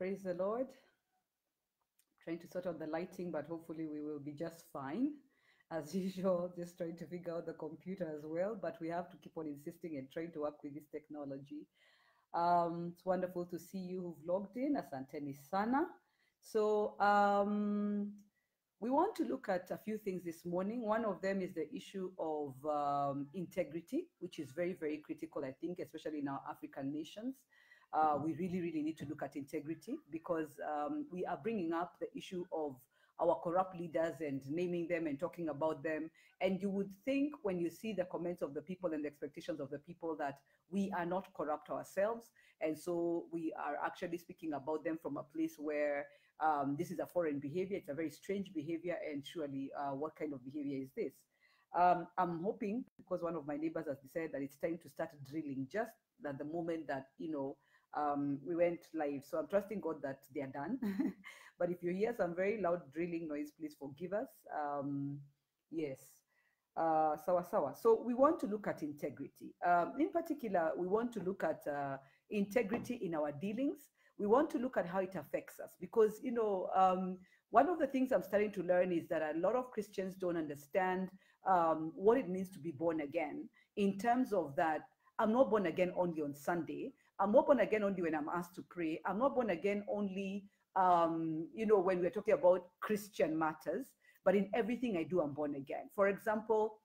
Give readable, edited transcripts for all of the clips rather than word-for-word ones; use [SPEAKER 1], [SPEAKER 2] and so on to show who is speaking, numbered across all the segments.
[SPEAKER 1] Praise the Lord. Trying to sort out the lighting, but hopefully we will be just fine. As usual, just trying to figure out the computer as well, but we have to keep on insisting and trying to work with this technology. It's wonderful to see you who've logged in. Asanteni sana. So we want to look at a few things this morning. One of them is the issue of integrity, which is very, very critical, I think, especially in our African nations. We really, really need to look at integrity because we are bringing up the issue of our corrupt leaders and naming them and talking about them. And you would think when you see the comments of the people and the expectations of the people that we are not corrupt ourselves. And so we are actually speaking about them from a place where this is a foreign behavior. It's a very strange behavior. And surely what kind of behavior is this? I'm hoping, because one of my neighbors has decided that it's time to start drilling just at the moment that, we went live. So I'm trusting God that they are done. But if you hear some very loud drilling noise, please forgive us. Yes. Sawa sawa. So we want to look at integrity. In particular, we want to look at integrity in our dealings. We want to look at how it affects us because, one of the things I'm starting to learn is that a lot of Christians don't understand what it means to be born again in terms of that I'm not born again only on Sunday. I'm not born again only when I'm asked to pray. I'm not born again only, when we're talking about Christian matters, but in everything I do, I'm born again. For example,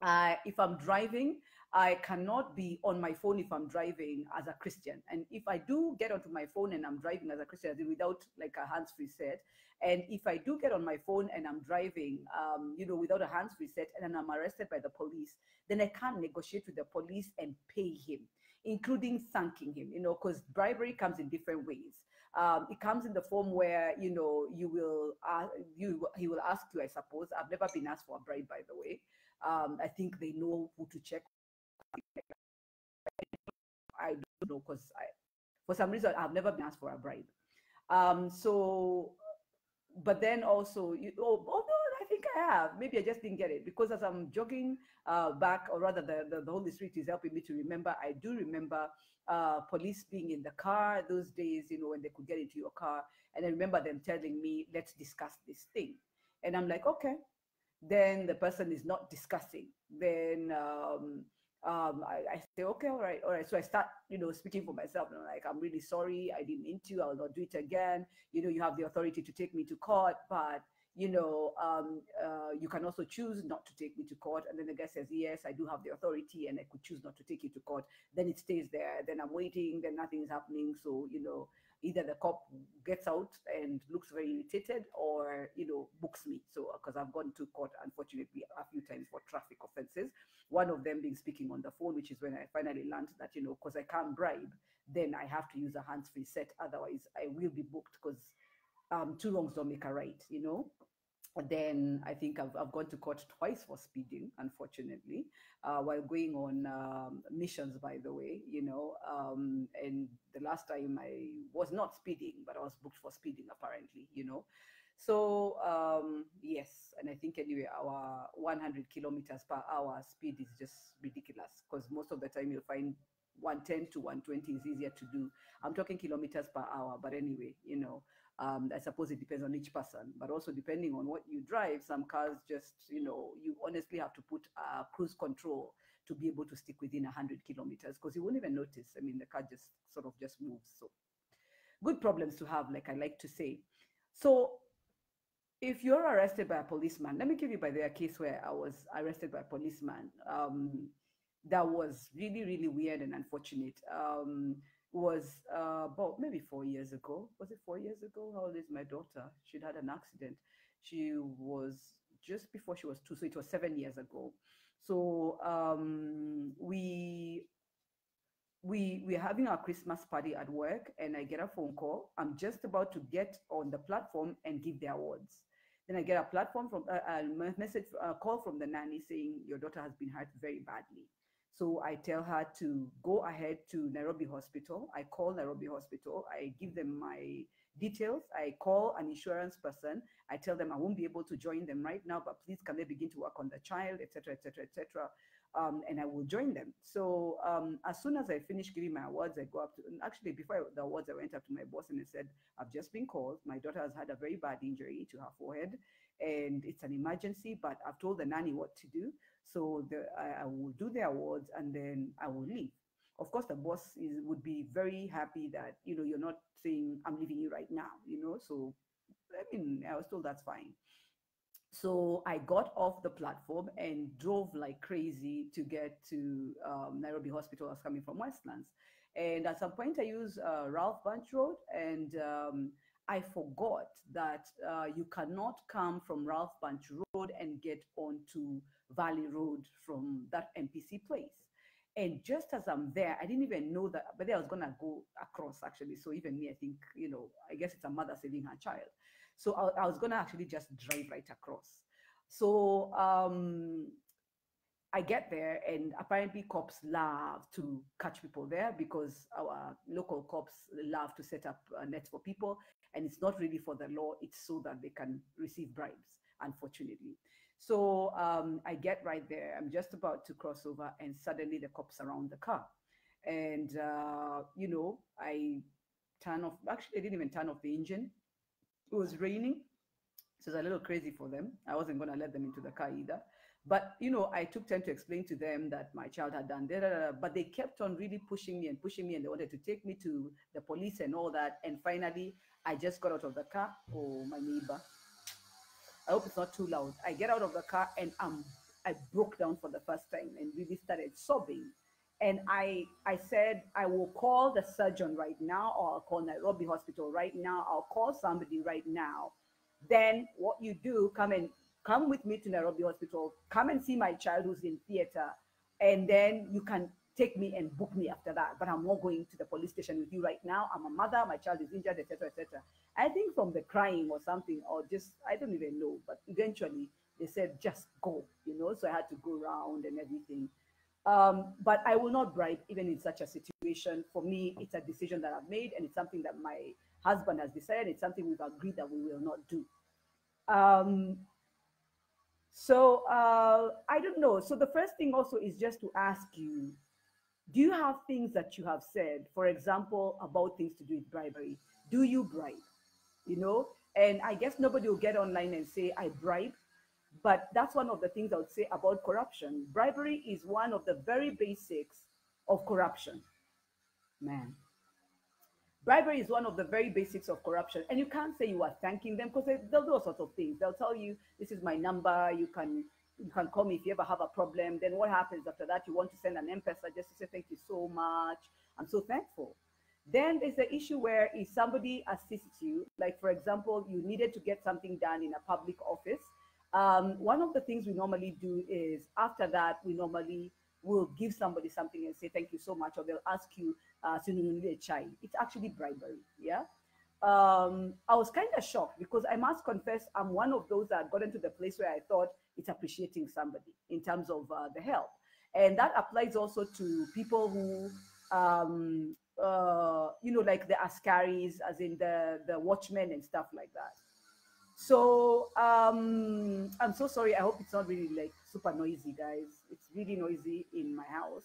[SPEAKER 1] if I'm driving, I cannot be on my phone if I'm driving as a Christian. And if I do get onto my phone and I'm driving as a Christian, without like a hands-free set, and if I do get on my phone and I'm driving, without a hands-free set, and I'm arrested by the police, then I can't negotiate with the police and pay him, including thanking him, because bribery comes in different ways. It comes in the form where, he will ask you, I suppose. I've never been asked for a bribe, by the way. I think they know who to check. I don't know because for some reason, I've never been asked for a bribe. But then also, no, I think I have. Maybe I just didn't get it because as I'm jogging back, or rather the Holy Spirit is helping me to remember. I do remember police being in the car those days, when they could get into your car. And I remember them telling me, let's discuss this thing. And I'm like, okay. Then the person is not discussing. Then I say, okay, all right. So I start, speaking for myself. And I'm like, I'm really sorry. I didn't mean to. I will not do it again. You have the authority to take me to court, but you can also choose not to take me to court. And then the guy says, yes, I do have the authority and I could choose not to take you to court. Then it stays there. Then I'm waiting. Then nothing is happening. So, either the cop gets out and looks very irritated or, books me. So, because I've gone to court, unfortunately, a few times for traffic offenses. One of them being speaking on the phone, which is when I finally learned that, because I can't bribe, then I have to use a hands-free set. Otherwise, I will be booked because two wrongs don't make a right, And then I think I've gone to court twice for speeding, unfortunately, while going on missions, by the way, and the last time I was not speeding, but I was booked for speeding, apparently, So, yes, and I think anyway, our 100 kilometers per hour speed is just ridiculous because most of the time you'll find 110 to 120 is easier to do. I'm talking kilometers per hour, but anyway, I suppose it depends on each person, but also depending on what you drive, some cars just, you honestly have to put cruise control to be able to stick within 100 kilometers because you won't even notice. I mean, the car just sort of just moves. So good problems to have, like I like to say. So if you're arrested by a policeman, let me give you by the case where I was arrested by a policeman. That was really, really weird and unfortunate. Was about maybe 4 years ago. Was it 4 years ago? How old is my daughter? She'd had an accident. She was just before she was 2, so it was 7 years ago. So we're having our Christmas party at work, and I get a phone call. I'm just about to get on the platform and give the awards. Then I get a platform from a call from the nanny saying your daughter has been hurt very badly. So I tell her to go ahead to Nairobi Hospital. I call Nairobi Hospital. I give them my details. I call an insurance person. I tell them I won't be able to join them right now, but please can they begin to work on the child, etc., etc., etc. And I will join them. So as soon as I finish giving my awards, I go up to, and actually before the awards, I went up to my boss and I said, I've just been called. My daughter has had a very bad injury to her forehead and it's an emergency, but I've told the nanny what to do. So I will do the awards and then I will leave. Of course, the boss would be very happy that, you're not saying I'm leaving you right now. So, I mean, I was told that's fine. So I got off the platform and drove like crazy to get to Nairobi Hospital. I was coming from Westlands. And at some point, I used Ralph Bunch Road, and I forgot that you cannot come from Ralph Bunch Road and get onto Valley Road from that MPC place. And just as I'm there, I didn't even know that, but I was going to go across actually. So even me, I think, I guess it's a mother saving her child. So I was going to actually just drive right across. So I get there, and apparently cops love to catch people there because our local cops love to set up nets for people. And it's not really for the law, it's so that they can receive bribes, unfortunately. So I get right there. I'm just about to cross over, and suddenly the cops surround the car. And, I turn off. Actually, I didn't even turn off the engine. It was raining. So it's a little crazy for them. I wasn't going to let them into the car either. But, I took time to explain to them that my child had done that, but they kept on really pushing me, and they wanted to take me to the police and all that. And finally, I just got out of the car. Oh, my neighbor. I hope it's not too loud. I get out of the car and I broke down for the first time and really started sobbing. And I said, I will call the surgeon right now, or I'll call Nairobi Hospital right now. I'll call somebody right now. Then what you do, come with me to Nairobi Hospital. Come and see my child who's in theater. And then you can take me and book me after that. But I'm not going to the police station with you right now. I'm a mother, my child is injured, etc., etc. I think from the crying or something, or just, I don't even know. But eventually they said, just go. So I had to go around and everything. But I will not bribe even in such a situation. For me, it's a decision that I've made, and it's something that my husband has decided. It's something we've agreed that we will not do. Um, so I don't know. So the first thing also is just to ask you, do you have things that you have said, for example, about things to do with bribery? Do you bribe? And I guess nobody will get online and say, I bribe. But that's one of the things I would say about corruption. Bribery is one of the very basics of corruption. Man. Bribery is one of the very basics of corruption. And you can't say you are thanking them, because they'll do all sorts of things. They'll tell you, this is my number, you can call me if you ever have a problem. Then what happens after that? You want to send an M-Pesa just to say thank you so much. I'm so thankful. Then there's the issue where if somebody assists you, like for example, you needed to get something done in a public office. One of the things we normally do is after that, we normally will give somebody something and say, thank you so much, or they'll ask you, chai. It's actually bribery, yeah? I was kind of shocked because I must confess, I'm one of those that got into the place where I thought it's appreciating somebody in terms of the help. And that applies also to people who, like the askaris, as in the watchmen and stuff like that. So I'm so sorry. I hope it's not really like super noisy, guys. It's really noisy in my house.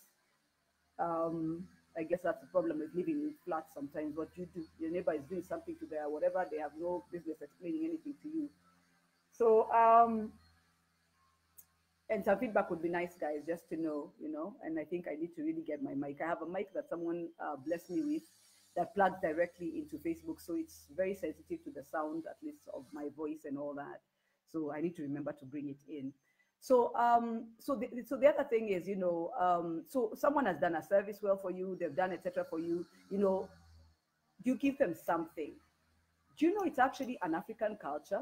[SPEAKER 1] I guess that's the problem with living in flats sometimes. What you do, your neighbor is doing something to their whatever, they have no business explaining anything to you. So, and some feedback would be nice, guys, just to know. And I think I need to really get my mic. I have a mic that someone blessed me with that plugs directly into Facebook. So it's very sensitive to the sound, at least of my voice and all that. So I need to remember to bring it in. So so the other thing is, so someone has done a service well for you, they've done etc. for you, you give them something. Do you know it's actually an African culture,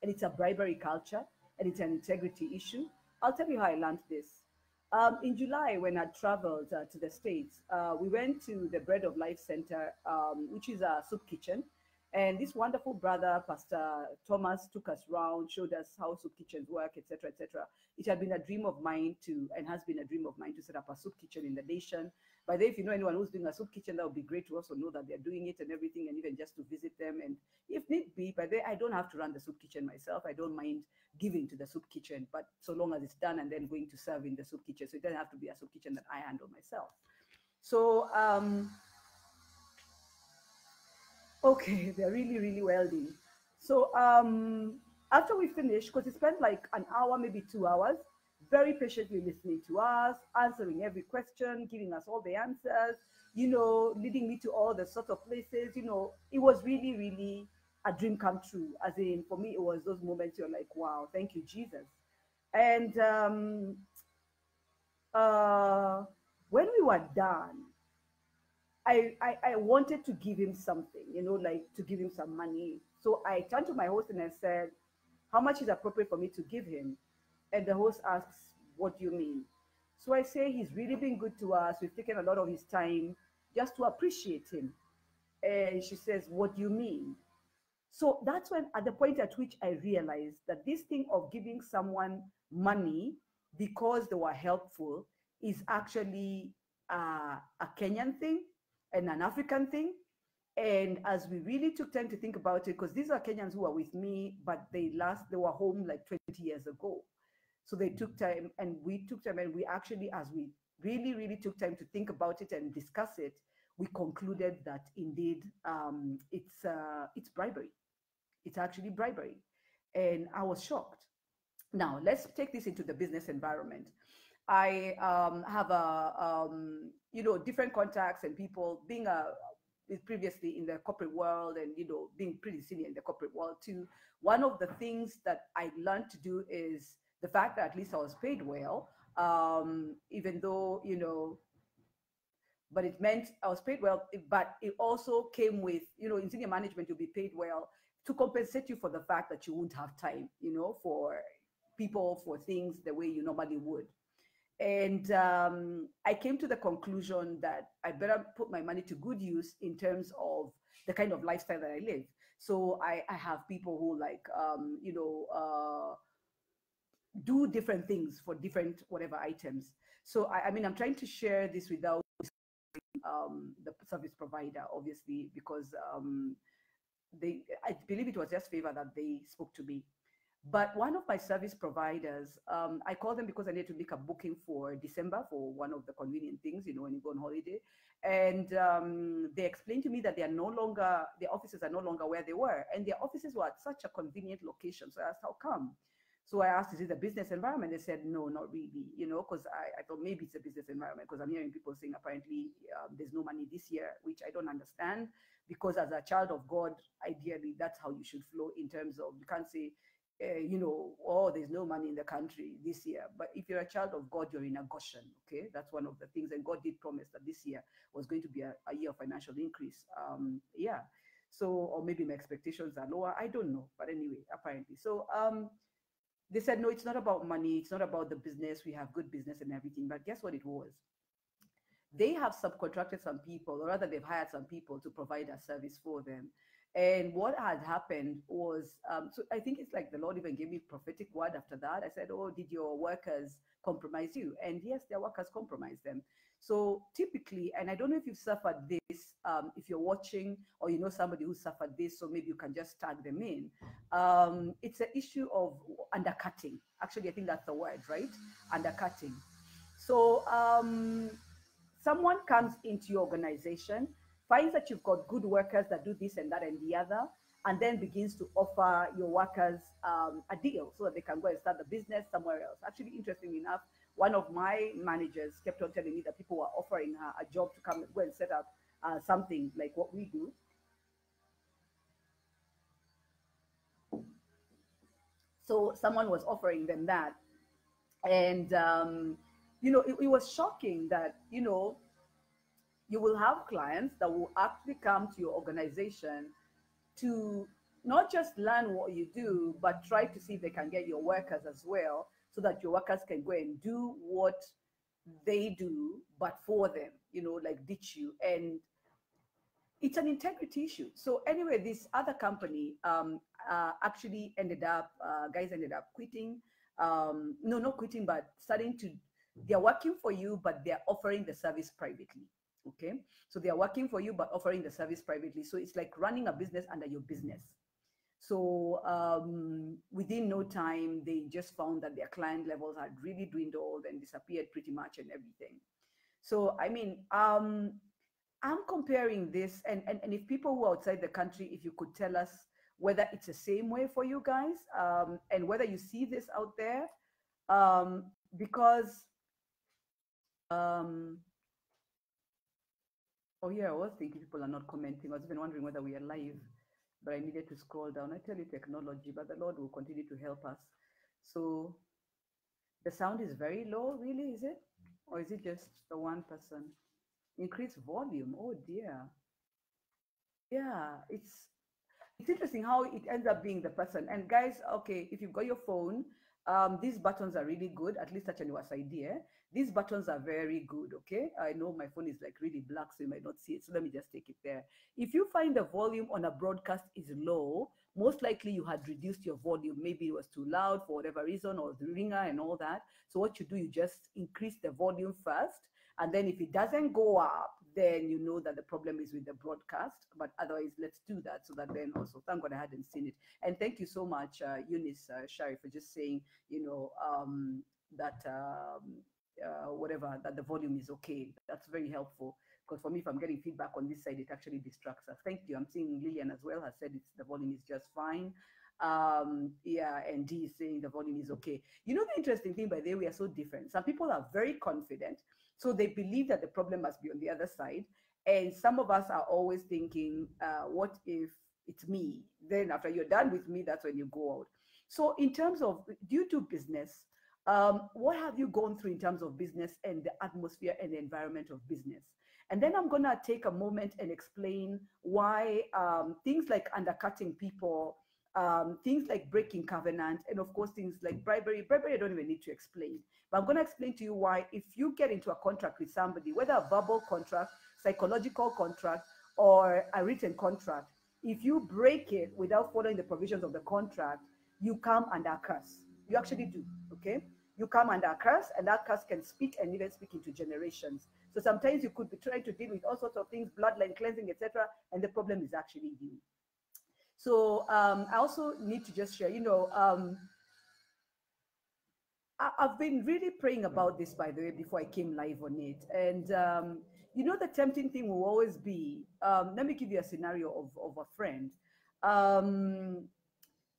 [SPEAKER 1] and it's a bribery culture, and it's an integrity issue? I'll tell you how I learned this. In July, when I traveled to the States, we went to the Bread of Life Center, which is a soup kitchen. And this wonderful brother, Pastor Thomas, took us around, showed us how soup kitchens work, etc., etc. It had been a dream of mine to, and has been a dream of mine to set up a soup kitchen in the nation. By the way, if you know anyone who's doing a soup kitchen, that would be great to also know that they're doing it and everything, and even just to visit them. And if need be, by the way, I don't have to run the soup kitchen myself. I don't mind giving to the soup kitchen, but so long as it's done and then going to serve in the soup kitchen. So it doesn't have to be a soup kitchen that I handle myself. So, okay, they're really, really wealthy. So after we finished, because we spent like an hour, maybe 2 hours, very patiently listening to us, answering every question, giving us all the answers, leading me to all the sort of places, it was really, really a dream come true. As in, for me, it was those moments you're like, wow, thank you, Jesus. And when we were done, I wanted to give him something, like to give him some money. So I turned to my host and I said, how much is appropriate for me to give him? And the host asks, what do you mean? So I say, he's really been good to us. We've taken a lot of his time just to appreciate him. And she says, what do you mean? So that's when, at the point at which I realized that this thing of giving someone money because they were helpful is actually a Kenyan thing and an African thing. And as we really took time to think about it, because these are Kenyans who are with me, but they were home like 20 years ago. So they took time and we took time, and we actually, as we really, really took time to think about it and discuss it, we concluded that indeed it's bribery. It's actually bribery. And I was shocked. Now, let's take this into the business environment. I have different contacts and people being previously in the corporate world and, being pretty senior in the corporate world too. One of the things that I learned to do is the fact that at least I was paid well, even though, but it meant I was paid well, but it also came with, in senior management, you'll be paid well to compensate you for the fact that you won't have time, for people, for things the way you normally would. And I came to the conclusion that I better put my money to good use in terms of the kind of lifestyle that I live. So I have people who do different things for different whatever items. So I mean, I'm trying to share this without the service provider, obviously, because I believe it was just favor that they spoke to me. But one of my service providers, I called them because I needed to make a booking for December for one of the convenient things, when you go on holiday. And they explained to me that their offices are no longer where they were. And their offices were at such a convenient location. So I asked, how come? So I asked, is it a business environment? They said, no, not really, because I thought maybe it's a business environment, because I'm hearing people saying apparently there's no money this year, which I don't understand, because as a child of God, ideally, that's how you should flow in terms of, you can't say, oh, there's no money in the country this year. But if you're a child of God, you're in a Goshen, okay? That's one of the things. And God did promise that this year was going to be a year of financial increase. Yeah. So, or maybe my expectations are lower. I don't know. But anyway, apparently. So they said, no, it's not about money. It's not about the business. We have good business and everything. But guess what it was? They have subcontracted some people, or rather they've hired some people to provide a service for them. And what had happened was, so I think it's like the Lord even gave me prophetic word after that. I said, oh, did your workers compromise you? And yes, their workers compromised them. So typically, and I don't know if you've suffered this, if you're watching or you know somebody who suffered this, so maybe you can just tag them in. It's an issue of undercutting. Actually, I think that's the word, right? Undercutting. So someone comes into your organization, finds that you've got good workers that do this and that and the other, and then begins to offer your workers a deal so that they can go and start the business somewhere else. Actually, interestingly enough, one of my managers kept on telling me that people were offering her a job to come and go and set up something like what we do. So someone was offering them that. And, it was shocking that, you will have clients that will actually come to your organization to not just learn what you do, but try to see if they can get your workers as well, so that your workers can go and do what they do, but for them, like ditch you. And it's an integrity issue. So anyway, this other company actually ended up, guys ended up quitting. No, not quitting, but starting to, they're working for you, but they're offering the service privately. Okay. So they are working for you, but offering the service privately. So it's like running a business under your business. So within no time, they just found that their client levels had really dwindled and disappeared pretty much and everything. So, I mean, I'm comparing this, and if people who are outside the country, if you could tell us whether it's the same way for you guys, and whether you see this out there, because, um, oh yeah, I was thinking people are not commenting. I was even wondering whether we are live, but I needed to scroll down. I tell you technology, but the Lord will continue to help us. So the sound is very low, really, is it? Or is it just the one person? Increase volume. Oh dear. Yeah, it's interesting how it ends up being the person. And guys, okay, if you've got your phone, these buttons are really good. At least such an was idea. These buttons are very good. Okay, I know my phone is like really black, so you might not see it. So let me just take it there. If you find the volume on a broadcast is low, most likely you had reduced your volume. Maybe it was too loud for whatever reason, or the ringer and all that. So what you do, you just increase the volume first. And then if it doesn't go up, then you know that the problem is with the broadcast. But otherwise, let's do that so that then also, thank God I hadn't seen it. And thank you so much, Eunice Shari, for just saying, that whatever, that the volume is okay. That's very helpful. Because for me, if I'm getting feedback on this side, it actually distracts us. Thank you. I'm seeing Lillian as well has said the volume is just fine. Yeah, and D is saying the volume is okay. You know, the interesting thing, by the way, we are so different. Some people are very confident, so they believe that the problem must be on the other side. And some of us are always thinking, what if it's me? Then after you're done with me, that's when you go out. So in terms of, due to business, what have you gone through in terms of business and the atmosphere and the environment of business? And then I'm going to take a moment and explain why things like undercutting people, things like breaking covenant, and of course, things like bribery. Bribery, I don't even need to explain. But I'm going to explain to you why, if you get into a contract with somebody, whether a verbal contract, psychological contract, or a written contract, if you break it without following the provisions of the contract, you come under a curse. You actually do, okay? You come under a curse, and that curse can speak and even speak into generations. So sometimes you could be trying to deal with all sorts of things, bloodline cleansing, etc., and the problem is actually you. So I also need to just share, I've been really praying about this, by the way, before I came live on it. And, the tempting thing will always be, let me give you a scenario of a friend.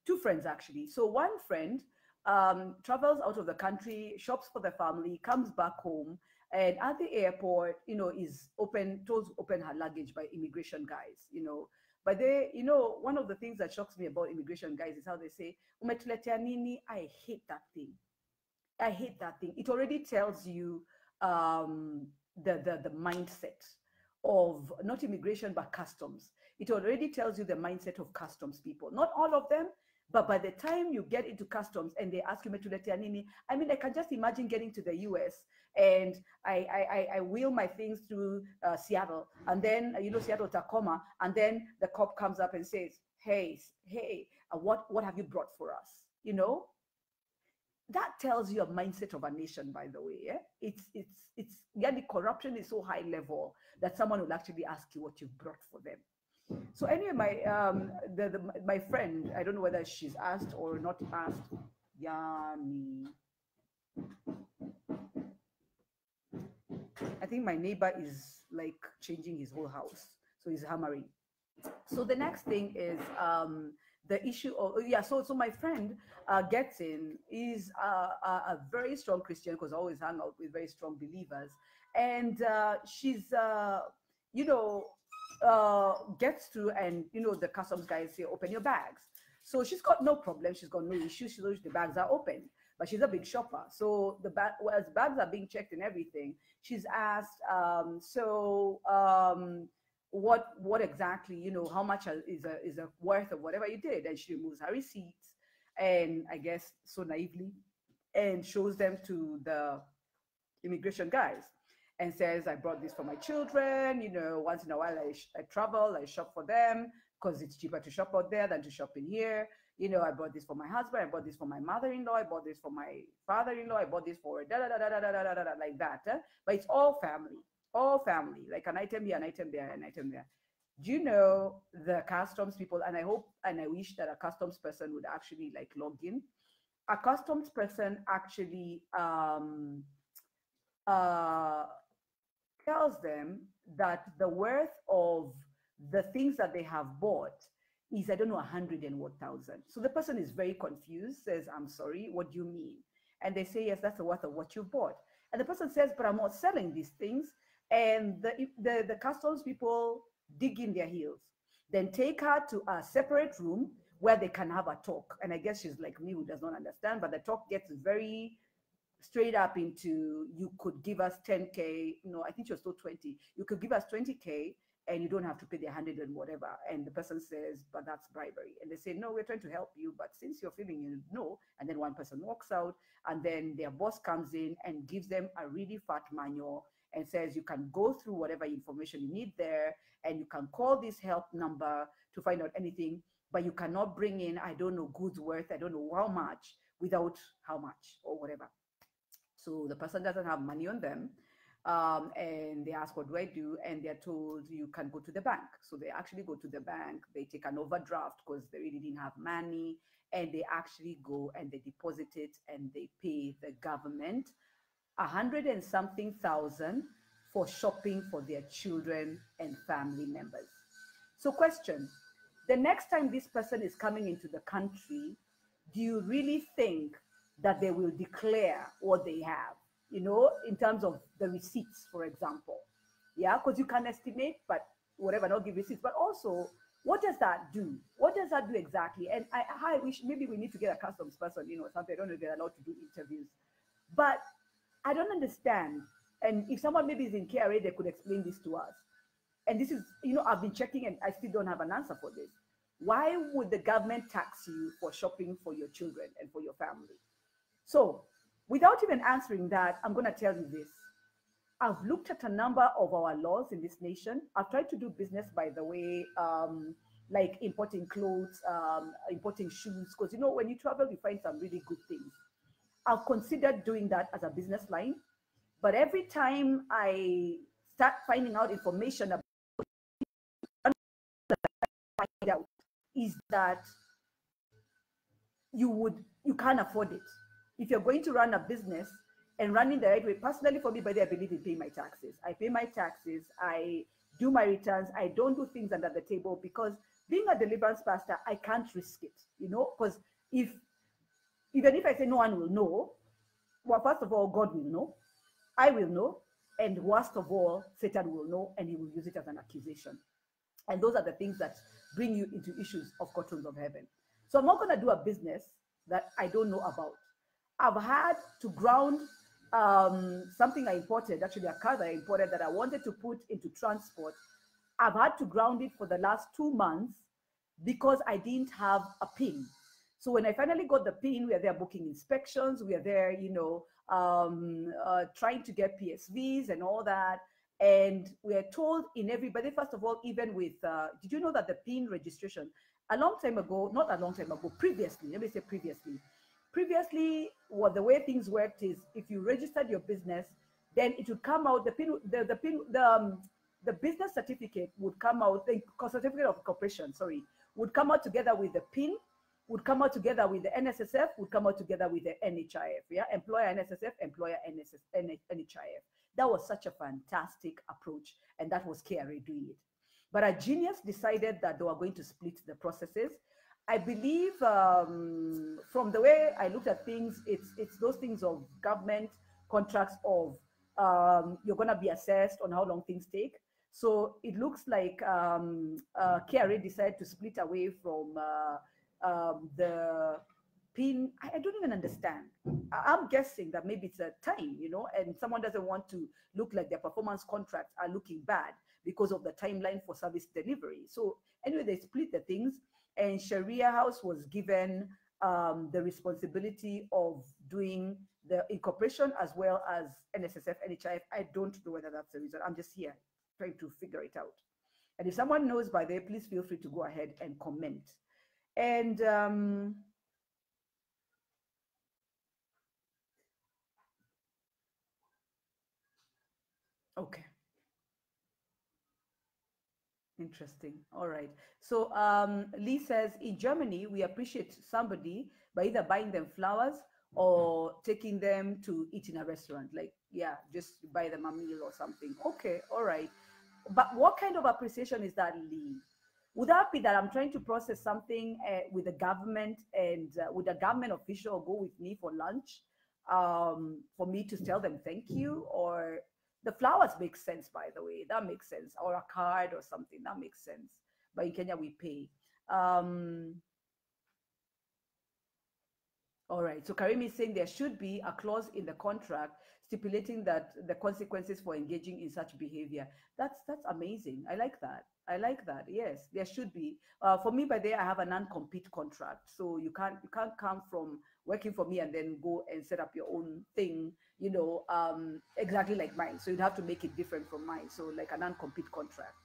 [SPEAKER 1] Two friends, actually. So one friend travels out of the country, shops for the family, comes back home, and at the airport, is told to open her luggage by immigration guys, But one of the things that shocks me about immigration guys is how they say, "Umetuletea nini?" I hate that thing. I hate that thing. It already tells you the mindset of not immigration, but customs. It already tells you the mindset of customs people. Not all of them, but by the time you get into customs and they ask you, "Umetuletea nini?" I mean, I can just imagine getting to the US and I wheel my things through Seattle, and then, Seattle, Tacoma, and then the cop comes up and says, hey, what have you brought for us? That tells you a mindset of a nation, by the way. Yeah? It's the corruption is so high level that someone will actually ask you what you've brought for them. So anyway, my friend, I don't know whether she's asked or not asked. Yummy. I think my neighbor is like changing his whole house, so he's hammering. So the next thing is the issue of, so my friend gets in, is a very strong Christian, because I always hang out with very strong believers, and she's gets through, and the customs guys say, "Open your bags." So she's got no problem, she's got no issue, she knows the bags are open, but she's a big shopper. So as bags are being checked and everything, she's asked, what exactly, how much is a worth of whatever you did? And she removes her receipts, and I guess so naively, and shows them to the immigration guys. and says, I brought this for my children. Once in a while I travel, I shop for them because it's cheaper to shop out there than to shop in here. I bought this for my husband, I bought this for my mother-in-law, I bought this for my father-in-law, I bought this for da da da da da da da da, da like that. But it's all family, like an item here, an item there, an item there. Do you know the customs people? And I hope and I wish that a customs person would actually like log in. A customs person actually uh, tells them that the worth of the things that they have bought is, I don't know, 100 and what thousand. So the person is very confused, says, I'm sorry, what do you mean? And they say, yes, that's the worth of what you bought. And the person says, but I'm not selling these things. And the customs people dig in their heels, then take her to a separate room where they can have a talk. And I guess she's like me, who does not understand, but the talk gets very straight up into, you could give us 10K, I think she was told 20. You could give us 20K and you don't have to pay the 100 and whatever. And the person says, but that's bribery. And they say, no, we're trying to help you, but since you're feeling no, and then one person walks out, and then their boss comes in and gives them a really fat manual and says, you can go through whatever information you need there, and you can call this help number to find out anything, but you cannot bring in, I don't know, goods worth, I don't know how much, without how much or whatever. So the person doesn't have money on them. And they ask, what do I do? And they're told, you can go to the bank. So they actually go to the bank, they take an overdraft because they really didn't have money, and they actually go and they deposit it and they pay the government 100 and something thousand for shopping for their children and family members. So question, the next time this person is coming into the country, do you really think that they will declare what they have, in terms of the receipts, for example? Yeah, because you can estimate, but whatever, not give receipts. But also, what does that do? What does that do exactly? And I wish maybe we need to get a customs person, something. I don't know if they're allowed to do interviews. But I don't understand. And if someone maybe is in KRA, they could explain this to us. And this is, I've been checking and I still don't have an answer for this. Why would the government tax you for shopping for your children and for your family? So without even answering that, I'm going to tell you this. I've looked at a number of our laws in this nation. I've tried to do business, by the way, like importing clothes, importing shoes, because, when you travel, you find some really good things. I've considered doing that as a business line. But every time I start finding out information about out is that you can't afford it. If you're going to run a business and running the right way, personally for me, by the ability to pay my taxes. I pay my taxes, I do my returns, I don't do things under the table, because being a deliverance pastor, I can't risk it, because even if I say no one will know, well, first of all, God will know, I will know, and worst of all, Satan will know, and he will use it as an accusation. And those are the things that bring you into issues of courtrooms of heaven. So I'm not going to do a business that I don't know about. I've had to ground something I imported, actually a car that I imported that I wanted to put into transport. I've had to ground it for the last 2 months because I didn't have a PIN. So when I finally got the PIN, we are there booking inspections, we are there, trying to get PSVs and all that. And we are told in everybody, first of all, even with, did you know that the PIN registration, previously, let me say previously, what the way things worked is, if you registered your business, then it would come out, the business certificate would come out, the certificate of incorporation, would come out together with the PIN, would come out together with the NSSF, would come out together with the NHIF, yeah? Employer NSSF, employer NHIF. That was such a fantastic approach, and that was KRA doing it. But a genius decided that they were going to split the processes. I believe from the way I looked at things, it's those things of government contracts of you're going to be assessed on how long things take. So it looks like KRA decided to split away from the PIN. I don't even understand. I'm guessing that maybe it's a time, and someone doesn't want to look like their performance contracts are looking bad because of the timeline for service delivery. So anyway, they split the things, and Sharia House was given the responsibility of doing the incorporation as well as NSSF, NHIF. I don't know whether that's the reason. I'm just here trying to figure it out. And if someone knows by there, please feel free to go ahead and comment. And okay. Interesting. All right. So Lee says in Germany, we appreciate somebody by either buying them flowers or taking them to eat in a restaurant. Like, yeah, just buy them a meal or something. Okay. All right. But what kind of appreciation is that, Lee? Would that be that I'm trying to process something with the government and would a government official go with me for lunch for me to tell them thank you? Or the flowers make sense, by the way. That makes sense. Or a card or something. That makes sense. But in Kenya, we pay. All right. So Karim is saying there should be a clause in the contract stipulating that the consequences for engaging in such behavior. That's amazing. I like that. I like that. Yes, there should be. For me, by there, I have a non-compete contract, so you can't come from working for me and then go and set up your own thing. Exactly like mine. So you'd have to make it different from mine. So like a non-compete contract.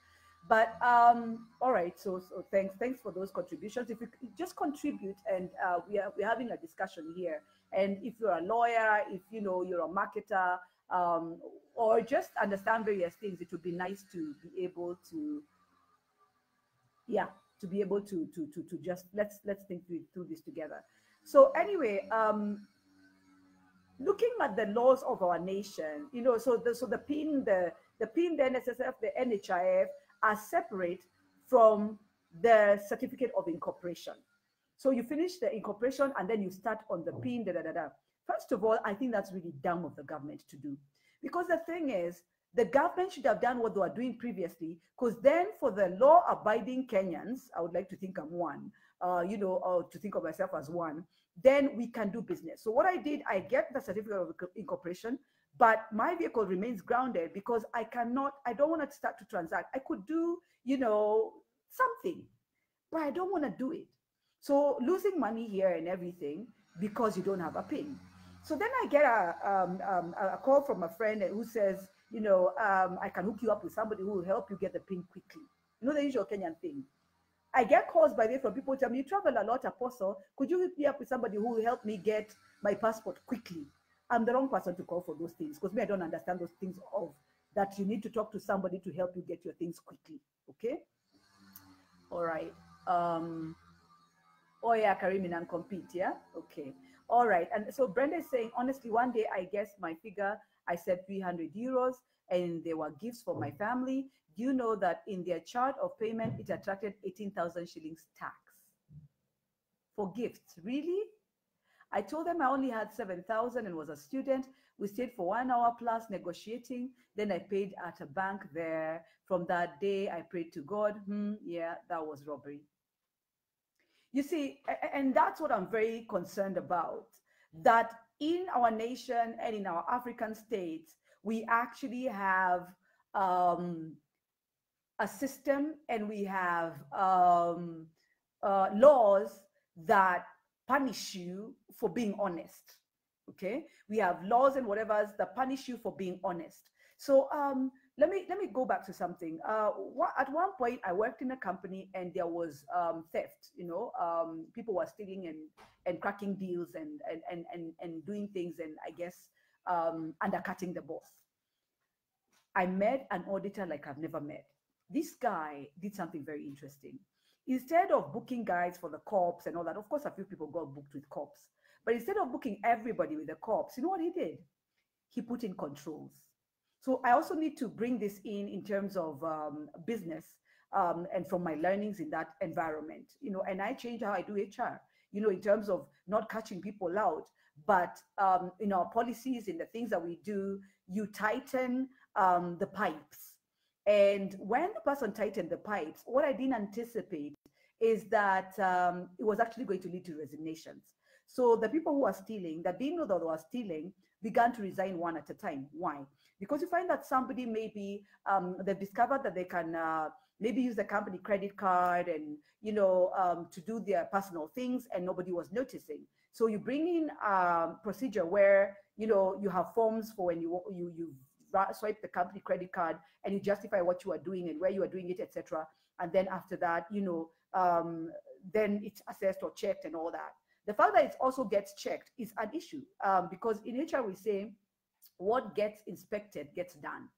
[SPEAKER 1] But all right, so thanks for those contributions. If you just contribute, and we're having a discussion here, and if you're a lawyer, if you're a marketer, or just understand various things, it would be nice to be able to, yeah, to be able to just let's think through this together. So anyway, looking at the laws of our nation, so the PIN, the PIN, the NSSF, the NHIF are separate from the certificate of incorporation. So you finish the incorporation and then you start on the PIN, First of all, I think that's really dumb of the government to do. Because the thing is, the government should have done what they were doing previously, because then for the law-abiding Kenyans, I would like to think I'm one, or to think of myself as one, then we can do business. So what I did, I get the certificate of incorporation, but my vehicle remains grounded because I don't want to start to transact. I could do, something, but I don't want to do it. So losing money here and everything because you don't have a PIN. So then I get a call from a friend who says, I can hook you up with somebody who will help you get the PIN quickly. The usual Kenyan thing. I get calls by the way from people telling me, you travel a lot, Apostle. Could you hook me up with somebody who will help me get my passport quickly? I'm the wrong person to call for those things because I don't understand those things of that you need to talk to somebody to help you get your things quickly. Okay? All right. Oh yeah, Karim, and compete, yeah? Okay. All right. And so Brenda is saying, honestly, one day I guessed my figure, I said 300 euros, and there were gifts for my family. Do you know that in their chart of payment, it attracted 18,000 shillings tax for gifts? Really? I told them I only had 7,000 and was a student. We stayed for 1 hour plus negotiating. Then I paid at a bank there. From that day, I prayed to God. Yeah, that was robbery. You see, and that's what I'm very concerned about, that in our nation and in our African states, we actually have a system and we have laws that punish you for being honest. Okay, we have laws and whatever's that punish you for being honest. So let me go back to something. At one point, I worked in a company and there was theft. People were stealing and cracking deals and doing things, and I guess undercutting the boss. I met an auditor like I've never met. This guy did something very interesting. Instead of booking guys for the cops and all that, of course, a few people got booked with cops. But instead of booking everybody with the cops, you know what he did? He put in controls. So I also need to bring this in terms of business and from my learnings in that environment, and I changed how I do HR, in terms of not catching people out, but in our policies, in the things that we do, you tighten the pipes. And when the person tightened the pipes, what I didn't anticipate is that it was actually going to lead to resignations. So the people who are stealing, that didn't know that they were stealing, began to resign one at a time. Why? Because you find that somebody maybe they've discovered that they can maybe use the company credit card and to do their personal things, and nobody was noticing. So you bring in a procedure where you have forms for when you swipe the company credit card and you justify what you are doing and where you are doing it, etc. And then after that, then it's assessed or checked and all that. The fact that it also gets checked is an issue, because in HR we say what gets inspected gets done.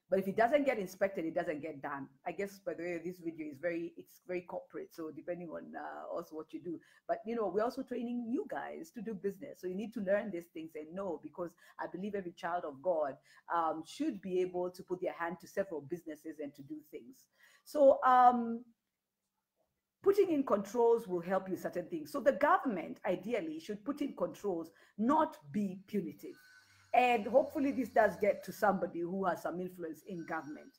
[SPEAKER 1] But if it doesn't get inspected, it doesn't get done. I guess, by the way, this video is it's very corporate. So depending on also what you do. But, we're also training you guys to do business. So you need to learn these things and know, because I believe every child of God should be able to put their hand to several businesses and to do things. So putting in controls will help you certain things. So the government ideally should put in controls, not be punitive. And hopefully this does get to somebody who has some influence in government.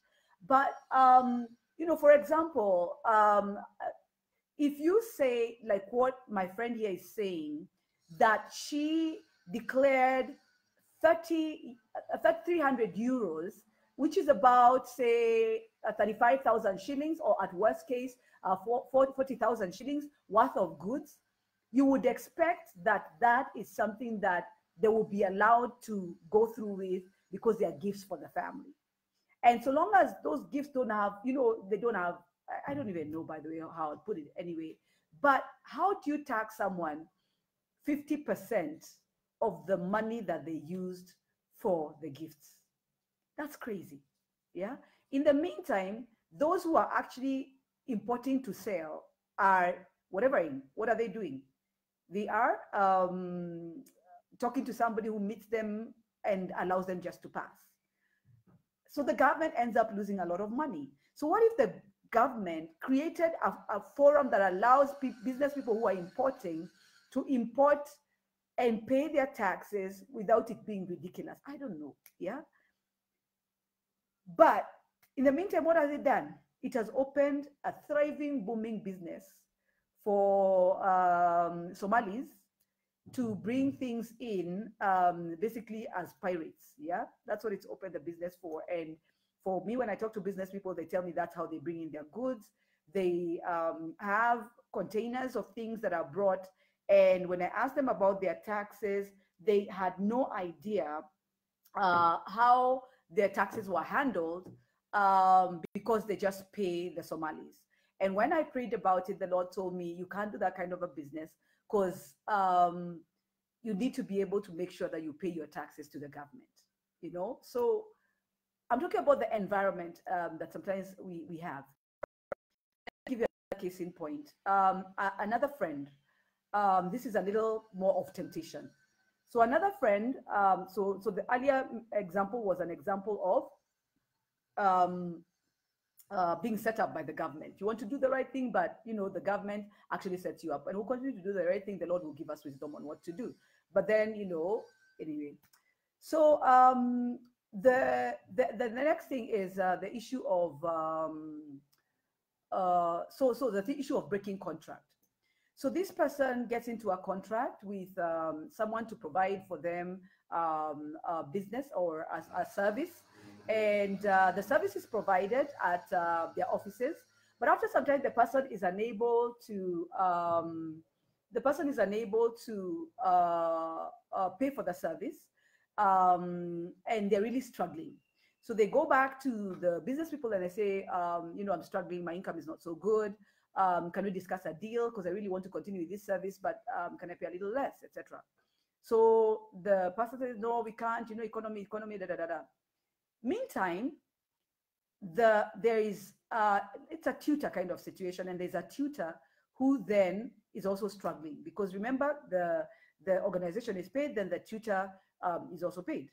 [SPEAKER 1] But, for example, if you say, like what my friend here is saying, that she declared 300 euros, which is about, say, 35,000 shillings, or at worst case, 40,000 shillings worth of goods, you would expect that that is something that they will be allowed to go through with, because they are gifts for the family. And so long as those gifts don't have, they don't have, I don't even know, by the way, how I'd put it anyway, but how do you tax someone 50% of the money that they used for the gifts? That's crazy. Yeah. In the meantime, those who are actually importing to sell are what are they doing? They are talking to somebody who meets them and allows them just to pass. So the government ends up losing a lot of money. So what if the government created a forum that allows business people who are importing to import and pay their taxes without it being ridiculous? I don't know. Yeah. But in the meantime, what has it done? It has opened a thriving, booming business for Somalis to bring things in, basically as pirates. Yeah, that's what it's opened the business for. And for me, when I talk to business people, they tell me that's how they bring in their goods. They have containers of things that are brought. And when I asked them about their taxes, they had no idea how their taxes were handled, because they just pay the Somalis. And when I prayed about it, the Lord told me, you can't do that kind of a business, because you need to be able to make sure that you pay your taxes to the government, So I'm talking about the environment that sometimes we have. I'll give you a case in point. Another friend, this is a little more of temptation. So another friend, so the earlier example was an example of being set up by the government. You want to do the right thing, but the government actually sets you up, and we'll continue to do the right thing. The Lord will give us wisdom on what to do. But then, anyway. So the next thing is the issue of the issue of breaking contract. So this person gets into a contract with someone to provide for them a business or a service. And the service is provided at their offices, but after some time, the person is unable to pay for the service, and they're really struggling. So they go back to the business people and they say, I'm struggling, my income is not so good. Can we discuss a deal? Because I really want to continue with this service, but can I pay a little less, etc. So the person says, no, we can't, economy, da, da, da, da. Meantime, there is it's a tutor kind of situation, and there's a tutor who then is also struggling, because remember, the organization is paid, then the tutor is also paid.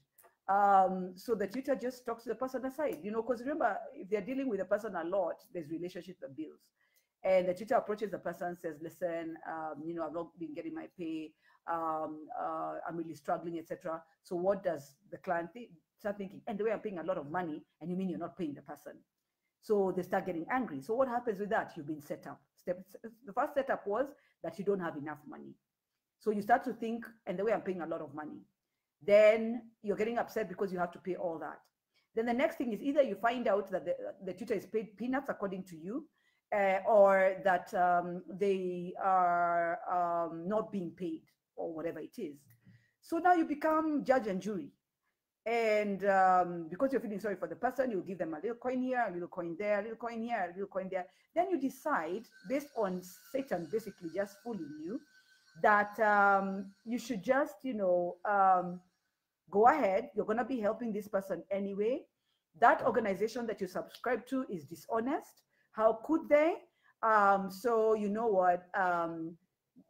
[SPEAKER 1] So the tutor just talks to the person aside, because remember, if they're dealing with the person a lot, there's relationship that builds. And the tutor approaches the person and says, listen, I've not been getting my pay, I'm really struggling, etc. So what does the client start thinking? And the way I'm paying a lot of money, and you mean you're not paying the person? So they start getting angry. So what happens with that? You've been set up. The first setup was that you don't have enough money. So you start to think, and the way I'm paying a lot of money, then you're getting upset because you have to pay all that. Then the next thing is either you find out that the tutor is paid peanuts according to you, or that they are not being paid, or whatever it is. So now you become judge and jury. And because you're feeling sorry for the person, you give them a little coin here, a little coin there, a little coin here, a little coin there. Then you decide, based on Satan basically just fooling you, that you should just, go ahead. You're going to be helping this person anyway. That organization that you subscribe to is dishonest. How could they? So you know what?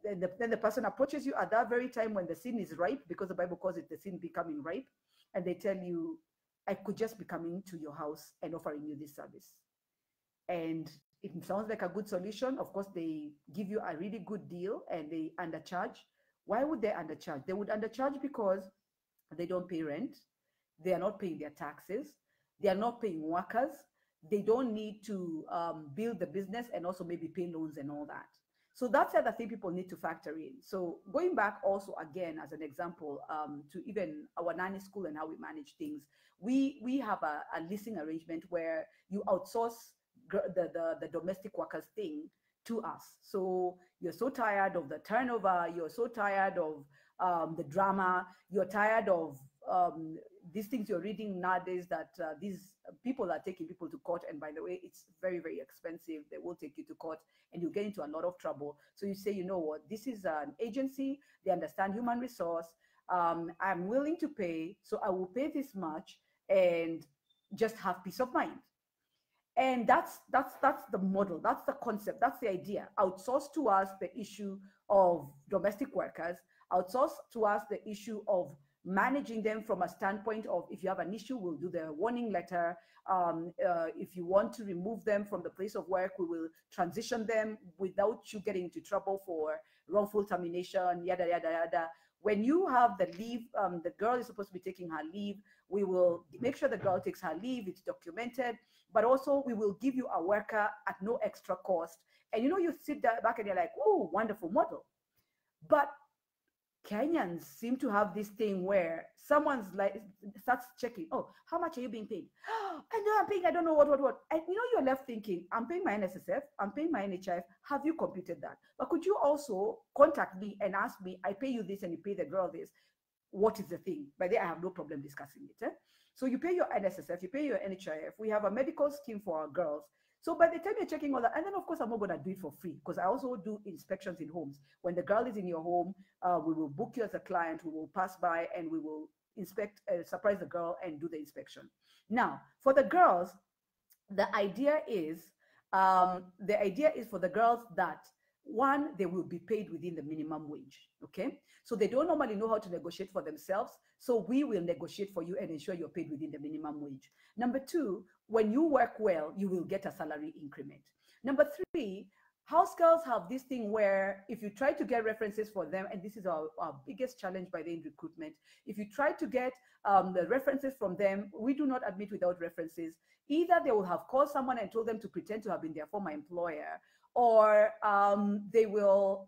[SPEAKER 1] Then the person approaches you at that very time when the sin is ripe, because the Bible calls it the sin becoming ripe, and they tell you, I could just be coming to your house and offering you this service. And it sounds like a good solution. Of course, they give you a really good deal and they undercharge. Why would they undercharge? They would undercharge because they don't pay rent, they are not paying their taxes, they are not paying workers, they don't need to build the business and also maybe pay loans and all that. So that's the other thing people need to factor in. So going back also again as an example to even our nanny school and how we manage things, we have a leasing arrangement where you outsource the domestic workers thing to us. So you're so tired of the turnover, you're so tired of the drama, you're tired of these things you're reading nowadays, that these people are taking people to court. And by the way, it's very, very expensive. They will take you to court and you get into a lot of trouble. So you say, you know what, this is an agency, they understand human resource. I'm willing to pay, so I will pay this much and just have peace of mind. And that's the model, that's the concept, that's the idea. Outsource to us the issue of domestic workers, outsource to us the issue of managing them from a standpoint of, if you have an issue, we'll do the warning letter. If you want to remove them from the place of work, we will transition them without you getting into trouble for wrongful termination, yada, yada, yada. When you have the leave, the girl is supposed to be taking her leave, we will make sure the girl takes her leave, it's documented, but also we will give you a worker at no extra cost. And you sit back and you're like, oh, wonderful model. But Kenyans seem to have this thing where someone's like starts checking, oh, how much are you being paid? I know I'm paying, I don't know what. And you're left thinking, I'm paying my NSSF, I'm paying my NHIF. Have you computed that? But could you also contact me and ask me, I pay you this and you pay the girl this. What is the thing? By the way, I have no problem discussing it. So you pay your NSSF, you pay your NHIF. We have a medical scheme for our girls. So by the time you're checking all that, and then of course I'm not going to do it for free, because I also do inspections in homes. When the girl is in your home, we will book you as a client, we will pass by and we will inspect, surprise the girl and do the inspection. Now, for the girls, the idea is for the girls that, one, they will be paid within the minimum wage, okay? So they don't normally know how to negotiate for themselves, so we will negotiate for you and ensure you're paid within the minimum wage. Number two, when you work well, you will get a salary increment. Number three, house girls have this thing where if you try to get references for them, and this is our biggest challenge by the in recruitment, if you try to get the references from them, we do not admit without references. Either they will have called someone and told them to pretend to have been their former employer, or they will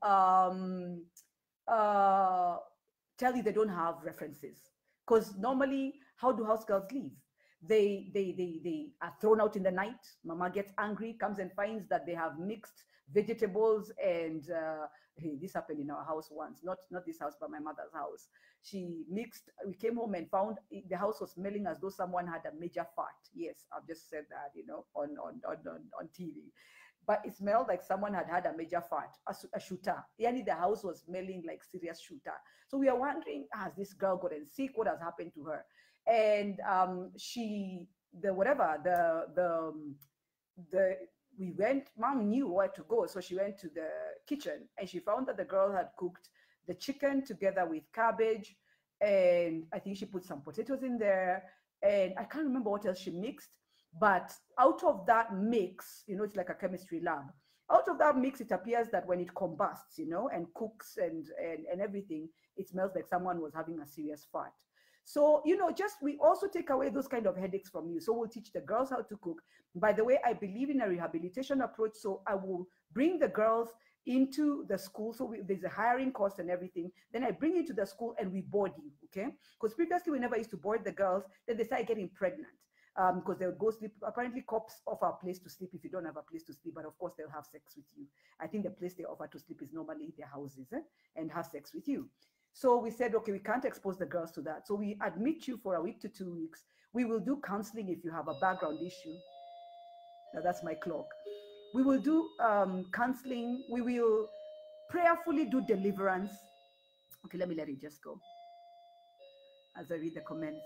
[SPEAKER 1] tell you they don't have references. Because normally, how do house girls leave? They are thrown out in the night. Mama gets angry, comes and finds that they have mixed vegetables, and hey, this happened in our house once, not this house, but my mother's house. She mixed, we came home and found the house was smelling as though someone had a major fart. Yes, I've just said that, on TV. But it smelled like someone had had a major fart, a shooter. Yani the house was smelling like serious shooter. So we are wondering, has this girl gotten sick? What has happened to her? And we went, mom knew where to go. So she went to the kitchen and she found that the girl had cooked the chicken together with cabbage. And I think she put some potatoes in there. And I can't remember what else she mixed. But out of that mix, it's like a chemistry lab. Out of that mix, it appears that when it combusts, and cooks and everything, it smells like someone was having a serious fart. So, we also take away those kind of headaches from you. So we'll teach the girls how to cook. By the way, I believe in a rehabilitation approach. So I will bring the girls into the school. So there's a hiring cost and everything. Then I bring you to the school and we board you, okay? Because previously we never used to board the girls. Then they started getting pregnant. Because they'll go sleep. Apparently, cops offer a place to sleep if you don't have a place to sleep, but of course, they'll have sex with you. I think the place they offer to sleep is normally their houses, and have sex with you. So we said, okay, we can't expose the girls to that. So we admit you for a week to 2 weeks. We will do counseling if you have a background issue. Now that's my clock. We will do counseling. We will prayerfully do deliverance. Okay, let it just go as I read the comments.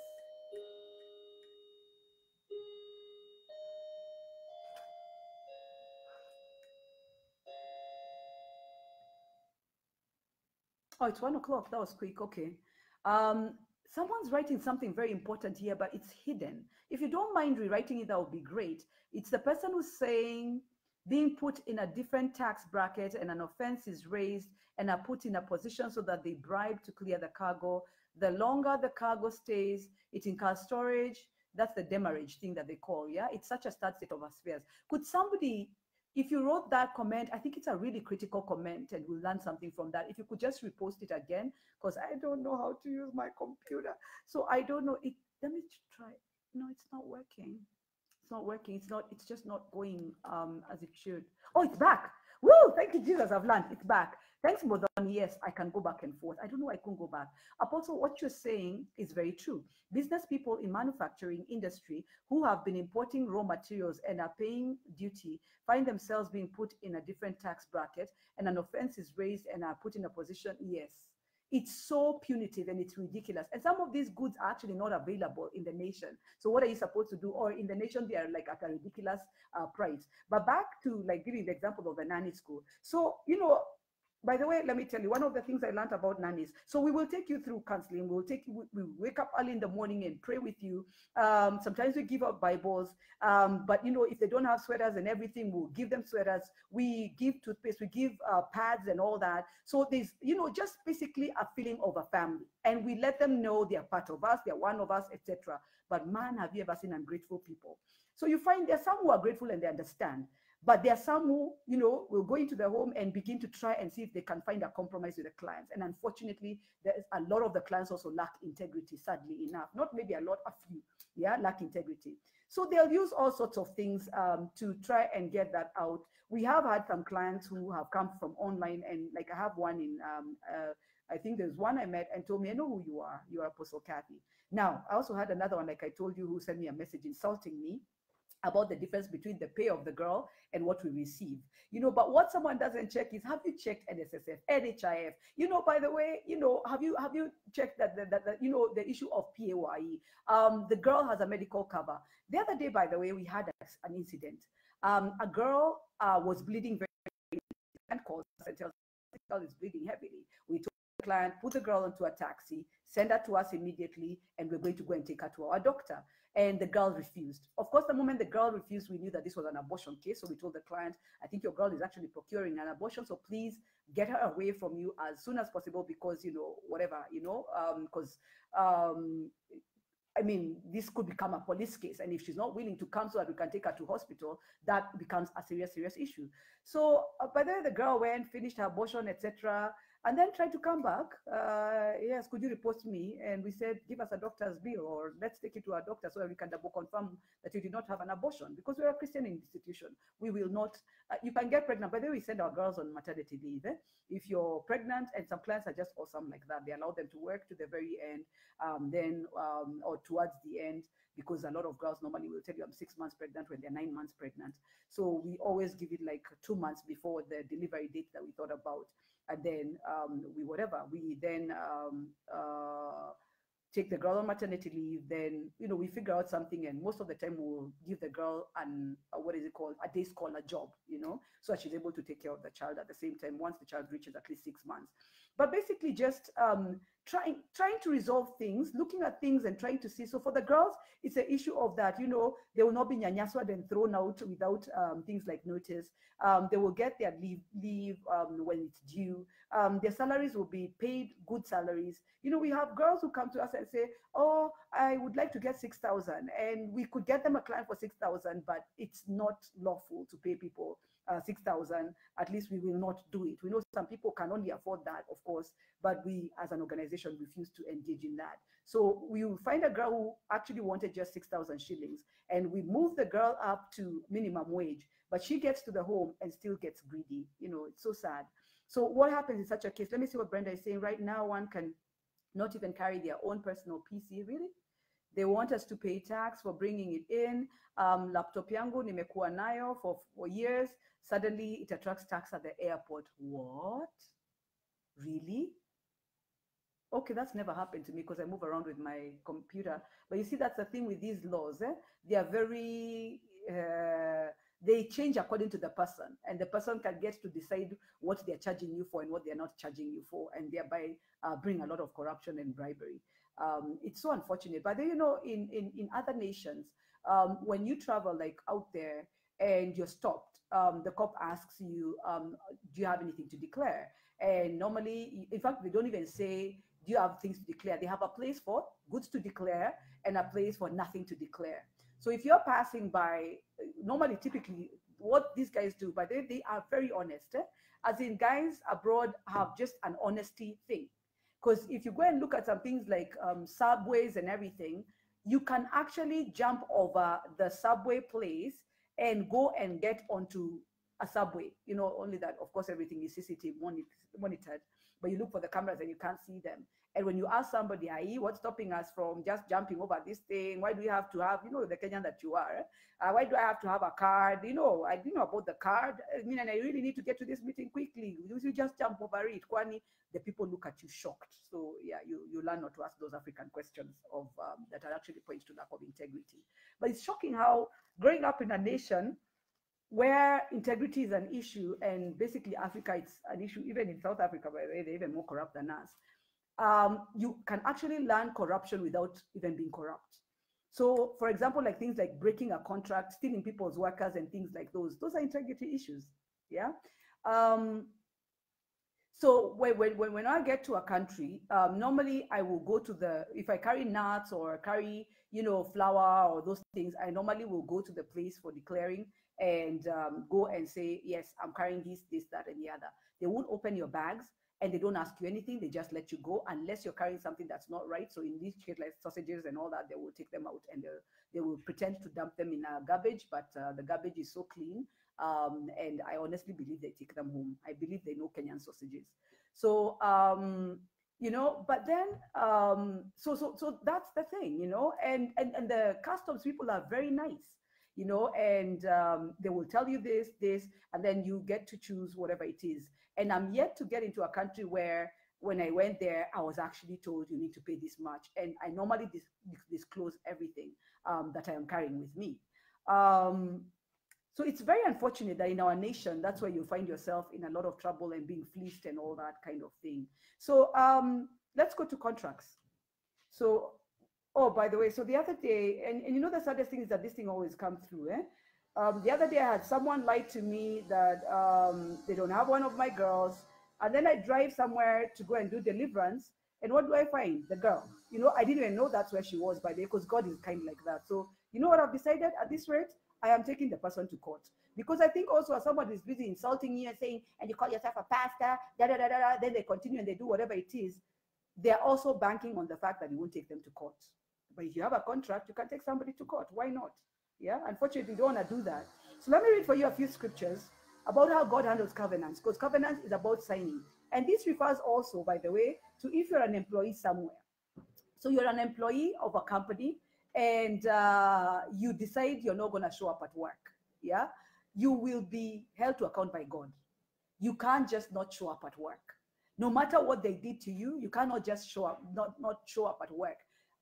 [SPEAKER 1] Oh, it's 1 o'clock. That was quick. Okay. Um, Someone's writing something very important here, but it's hidden. If you don't mind rewriting it, that would be great. It's the person who's saying being put in a different tax bracket and an offense is raised and are put in a position so that they bribe to clear the cargo. The longer the cargo stays, it incurs storage. That's the demurrage thing that they call. Yeah, it's such a sad state of affairs. Could somebody, if you wrote that comment, I think it's a really critical comment and we'll learn something from that. If you could just repost it again, because I don't know how to use my computer. So I don't know it. Let me try. No, it's not working. It's not working. It's just not going as it should. Oh, it's back. Woo! Thank you, Jesus. I've learned. It's back. Thanks, Modon. Yes, I can go back and forth. I don't know. I couldn't go back. Apostle, what you're saying is very true. Business people in manufacturing industry who have been importing raw materials and are paying duty find themselves being put in a different tax bracket and an offense is raised and are put in a position. Yes. It's so punitive and it's ridiculous. And some of these goods are actually not available in the nation. So what are you supposed to do? Or in the nation, they are like at a ridiculous price. But back to like giving the example of the nanny school. So, by the way, let me tell you, one of the things I learned about nannies. So we will take you through counseling. We wake up early in the morning and pray with you. Sometimes we give out Bibles. But if they don't have sweaters and everything, we'll give them sweaters. We give toothpaste, we give pads and all that. So there's, just basically a feeling of a family. And we let them know they're part of us, they're one of us, etc. But man, have you ever seen ungrateful people? So you find there are some who are grateful and they understand. But there are some who, will go into the home and begin to try and see if they can find a compromise with the clients. And unfortunately, there's a lot of the clients also lack integrity, sadly enough. Not maybe a lot, a few, lack integrity. So they'll use all sorts of things to try and get that out. We have had some clients who have come from online, and like I have one in, I think there's one I met and told me, I know who you are. You are Apostle Kathy. Now, I also had another one, like I told you, who sent me a message insulting me about the difference between the pay of the girl and what we receive. But what someone doesn't check is, have you checked NSSF, NHIF? By the way, have you checked that the issue of PAYE? The girl has a medical cover. The other day, by the way, we had an incident. A girl was bleeding very, and calls us and tells us the girl is bleeding heavily. We told the client, put the girl into a taxi, send her to us immediately, and we're going to go and take her to our doctor. And the girl refused. Of course, the moment the girl refused, we knew that this was an abortion case. So we told the client, I think your girl is actually procuring an abortion. So please get her away from you as soon as possible because, whatever, because, this could become a police case. And if she's not willing to come so that we can take her to hospital, that becomes a serious, serious issue. So by the way, the girl went, finished her abortion, etc., and then tried to come back. Yes, could you report me? And we said, give us a doctor's bill, or let's take you to a doctor so that we can double confirm that you did not have an abortion, because we're a Christian institution. We will not, you can get pregnant. By the way, we send our girls on maternity leave. If you're pregnant, and some clients are just awesome like that, they allow them to work to the very end, or towards the end, because a lot of girls normally will tell you I'm 6 months pregnant when they're 9 months pregnant. So we always give it like 2 months before the delivery date that we thought about. And then we then take the girl on maternity leave. Then we figure out something, and most of the time we'll give the girl a day's call, a job, so that she's able to take care of the child at the same time once the child reaches at least 6 months. But basically just trying to resolve things, looking at things and trying to see. So for the girls, it's an issue of that, they will not be nyanyaswad and thrown out without things like notice. They will get their leave when it's due. Their salaries will be paid good salaries. We have girls who come to us and say, oh, I would like to get 6,000, and we could get them a client for 6,000, but it's not lawful to pay people 6,000. At least we will not do it. We know some people can only afford that, of course, but we as an organization refuse to engage in that. So we will find a girl who actually wanted just 6,000 shillings, and we move the girl up to minimum wage, but she gets to the home and still gets greedy. It's so sad. So what happens in such a case? Let me see what Brenda is saying. Right now, one can not even carry their own personal PC, really. They want us to pay tax for bringing it in. Laptop yangu nimekuwa nayo for years. Suddenly it attracts tax at the airport. What? Really? Okay, that's never happened to me because I move around with my computer. But you see, that's the thing with these laws. They are very, they change according to the person, and the person can get to decide what they're charging you for and what they're not charging you for, and thereby bring a lot of corruption and bribery. It's so unfortunate. But then, you know, in other nations, when you travel like out there and you're stopped, the cop asks you, do you have anything to declare? And normally, in fact, they don't even say, do you have things to declare? They have a place for goods to declare and a place for nothing to declare. So if you're passing by, normally, typically, what these guys do, but they are very honest. As in, guys abroad have just an honesty thing. Because if you go and look at some things like subways and everything, you can actually jump over the subway place and go and get onto a subway. You know, only that, of course, everything is CCTV monitored, but you look for the cameras and you can't see them. And when you ask somebody, what's stopping us from just jumping over this thing? Why do we have to have, you know, the Kenyan that you are? Why do I have to have a card? You know, I didn't know about the card. I mean, and I really need to get to this meeting quickly. You just jump over it. Kwani, the people look at you shocked. So yeah, you learn not to ask those African questions of that are actually point to lack of integrity. But it's shocking how growing up in a nation where integrity is an issue, and basically Africa, it's an issue. Even in South Africa, by the way, they're even more corrupt than us. You can actually learn corruption without even being corrupt. So, for example, like things like breaking a contract, stealing people's workers, and things like those are integrity issues. Yeah. So when I get to a country, normally I will go to if I carry nuts or carry, you know, flour or those things, I normally will go to the place for declaring and go and say, yes, I'm carrying this, that, and the other. They won't open your bags and they don't ask you anything. They just let you go unless you're carrying something that's not right. So in this case, like sausages and all that, they will take them out and they will pretend to dump them in a garbage, but the garbage is so clean. And I honestly believe they take them home. I believe they know Kenyan sausages. So, you know, but then, so that's the thing, you know, and the customs people are very nice, you know, and they will tell you this, and then you get to choose whatever it is. And I'm yet to get into a country where when I went there, I was actually told you need to pay this much. And I normally disclose everything that I am carrying with me. So it's very unfortunate that in our nation, that's where you find yourself in a lot of trouble and being fleeced and all that kind of thing. So let's go to contracts. So, oh, by the way, so the other day, and you know the saddest thing is that this thing always comes through. The other day I had someone lie to me that they don't have one of my girls. And then I drive somewhere to go and do deliverance. And what do I find? The girl. You know, I didn't even know that's where she was, by the way, because God is kind like that. So, you know what I've decided at this rate? I am taking the person to court. Because I think also as somebody is busy insulting you and saying, and you call yourself a pastor, then they continue and they do whatever it is, they're also banking on the fact that you won't take them to court. But if you have a contract, you can take somebody to court. Why not? Yeah, unfortunately, you don't want to do that. So let me read for you a few scriptures about how God handles covenants, because covenants is about signing. And this refers also, by the way, to if you're an employee somewhere. So you're an employee of a company and you decide you're not going to show up at work. Yeah, you will be held to account by God. You can't just not show up at work. No matter what they did to you, you cannot just show up, not show up at work.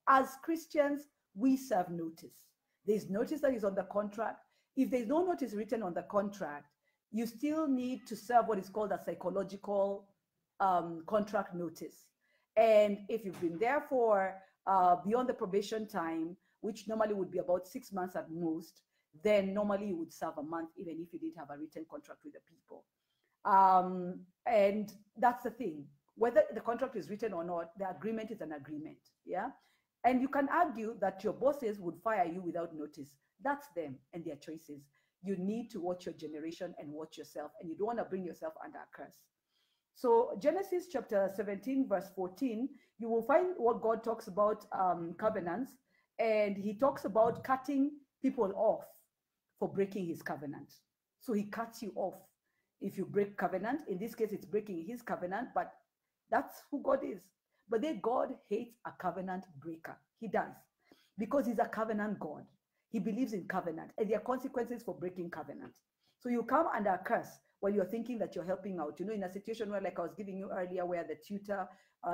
[SPEAKER 1] As Christians, we serve notice. There's notice that is on the contract. If there's no notice written on the contract, you still need to serve what is called a psychological contract notice. And if you've been there for beyond the probation time, which normally would be about 6 months at most, then normally you would serve a month, even if you didn't have a written contract with the people. And that's the thing. Whether the contract is written or not, the agreement is an agreement. Yeah. And you can argue that your bosses would fire you without notice. That's them and their choices. You need to watch your generation and watch yourself, and you don't want to bring yourself under a curse. So Genesis chapter 17, verse 14, you will find what God talks about covenants, and he talks about cutting people off for breaking his covenant. So he cuts you off. if you break covenant. In this case, it's breaking his covenant, but that's who God is. But then God hates a covenant breaker. He does, because he's a covenant God. He believes in covenant, and there are consequences for breaking covenant. So you come under a curse while you're thinking that you're helping out. You know, in a situation where, like I was giving you earlier, where the tutor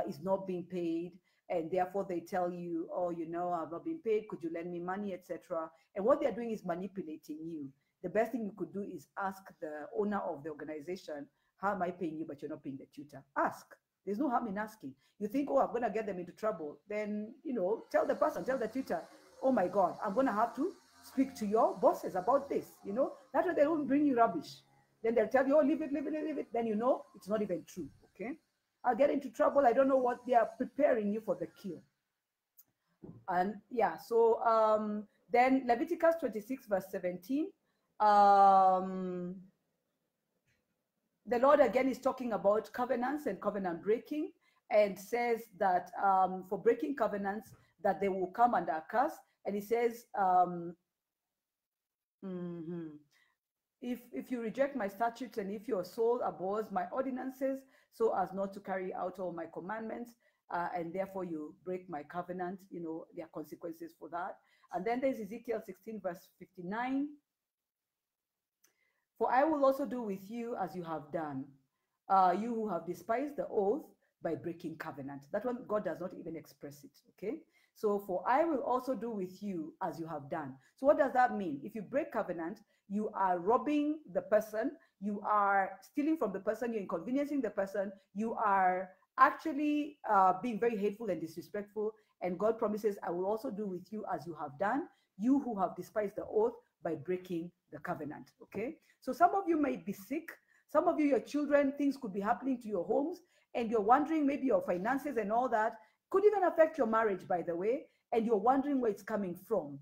[SPEAKER 1] is not being paid, and therefore they tell you, oh, you know, I've not been paid, could you lend me money, etc. And what they're doing is manipulating you. The best thing you could do is ask the owner of the organization, how am I paying you, but you're not paying the tutor? Ask. There's no harm in asking. You think, oh, I'm going to get them into trouble. Then, you know, tell the person, tell the tutor, oh my God, I'm going to have to speak to your bosses about this. You know, that way they won't bring you rubbish. Then they'll tell you, oh, leave it, leave it, leave it. Then you know it's not even true. Okay. I'll get into trouble. I don't know what they are preparing you for the kill. And yeah, so then Leviticus 26, verse 17. The Lord again is talking about covenants and covenant breaking, and says that for breaking covenants, that they will come under a curse. And he says, if you reject my statutes, and if your soul abhors my ordinances, so as not to carry out all my commandments, and therefore you break my covenant, you know, there are consequences for that. And then there's Ezekiel 16, verse 59. For I will also do with you as you have done, you who have despised the oath by breaking covenant. That one, God does not even express it, okay? So, for I will also do with you as you have done. So what does that mean? If you break covenant, you are robbing the person, you are stealing from the person, you're inconveniencing the person, you are actually being very hateful and disrespectful. And God promises, I will also do with you as you have done, you who have despised the oath by breaking the covenant, okay? So some of you may be sick. Some of you, your children, things could be happening to your homes, and you're wondering, maybe your finances and all that could even affect your marriage, by the way, and you're wondering where it's coming from.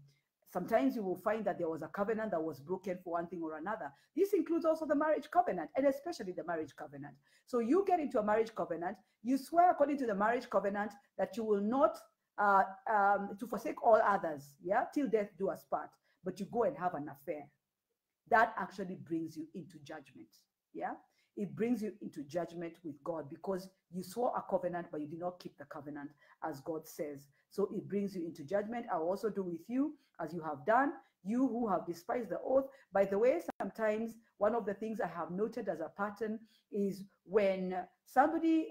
[SPEAKER 1] Sometimes you will find that there was a covenant that was broken for one thing or another. This includes also the marriage covenant, and especially the marriage covenant. So you get into a marriage covenant, you swear according to the marriage covenant that you will not to forsake all others, yeah, till death do us part, but you go and have an affair. That actually brings you into judgment, yeah? It brings you into judgment with God, because you swore a covenant, but you did not keep the covenant as God says. So it brings you into judgment. I will also do with you as you have done, you who have despised the oath. By the way, sometimes one of the things I have noted as a pattern is when somebody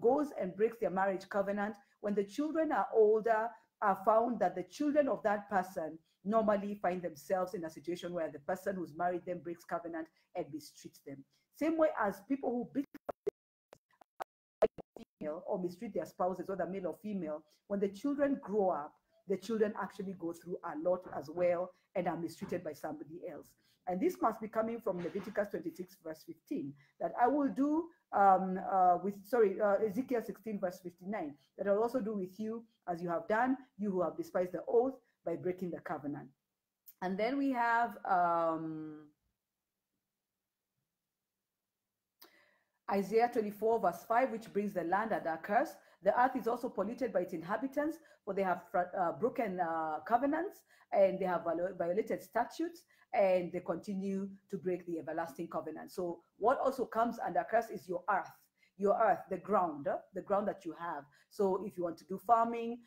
[SPEAKER 1] goes and breaks their marriage covenant, when the children are older, I found that the children of that person normally find themselves in a situation where the person who's married them breaks covenant and mistreats them. Same way as people who beat female or mistreat their spouses, whether male or female, when the children grow up, the children actually go through a lot as well and are mistreated by somebody else. And this must be coming from Leviticus 26, verse 15, that I will do Ezekiel 16, verse 59, that I'll also do with you as you have done, you who have despised the oath by breaking the covenant. And then we have Isaiah 24, verse 5, which brings the land under a curse. The earth is also polluted by its inhabitants, for they have broken covenants, and they have violated statutes, and they continue to break the everlasting covenant. So what also comes under curse is your earth, the ground that you have. So if you want to do farming,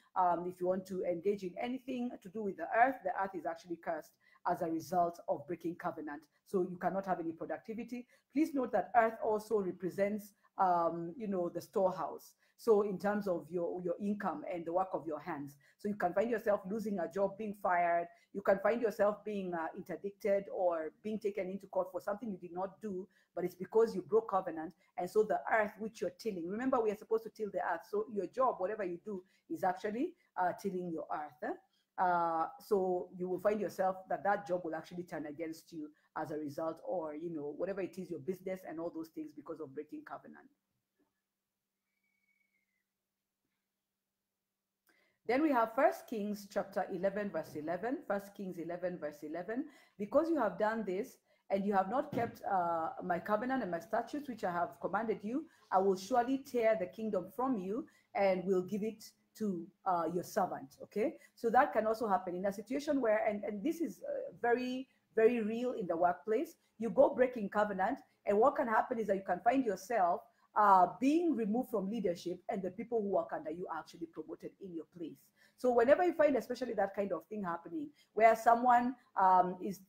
[SPEAKER 1] if you want to engage in anything to do with the earth is actually cursed as a result of breaking covenant. So you cannot have any productivity. Please note that earth also represents, the storehouse. So in terms of your income and the work of your hands. So you can find yourself losing a job, being fired. You can find yourself being interdicted or being taken into court for something you did not do, but it's because you broke covenant. And so the earth which you're tilling, remember we are supposed to till the earth. So your job, whatever you do, is actually tilling your earth. So you will find yourself that job will actually turn against you as a result, or whatever it is, your business and all those things, because of breaking covenant. Then we have 1 Kings chapter 11, verse 11. 1 Kings 11, verse 11. Because you have done this, and you have not kept my covenant and my statutes, which I have commanded you, I will surely tear the kingdom from you and will give it to your servant. Okay, so that can also happen in a situation where, and this is very, very real in the workplace. You go breaking covenant, and what can happen is that you can find yourself being removed from leadership, and the people who work under you are actually promoted in your place. So whenever you find, especially that kind of thing happening, where someone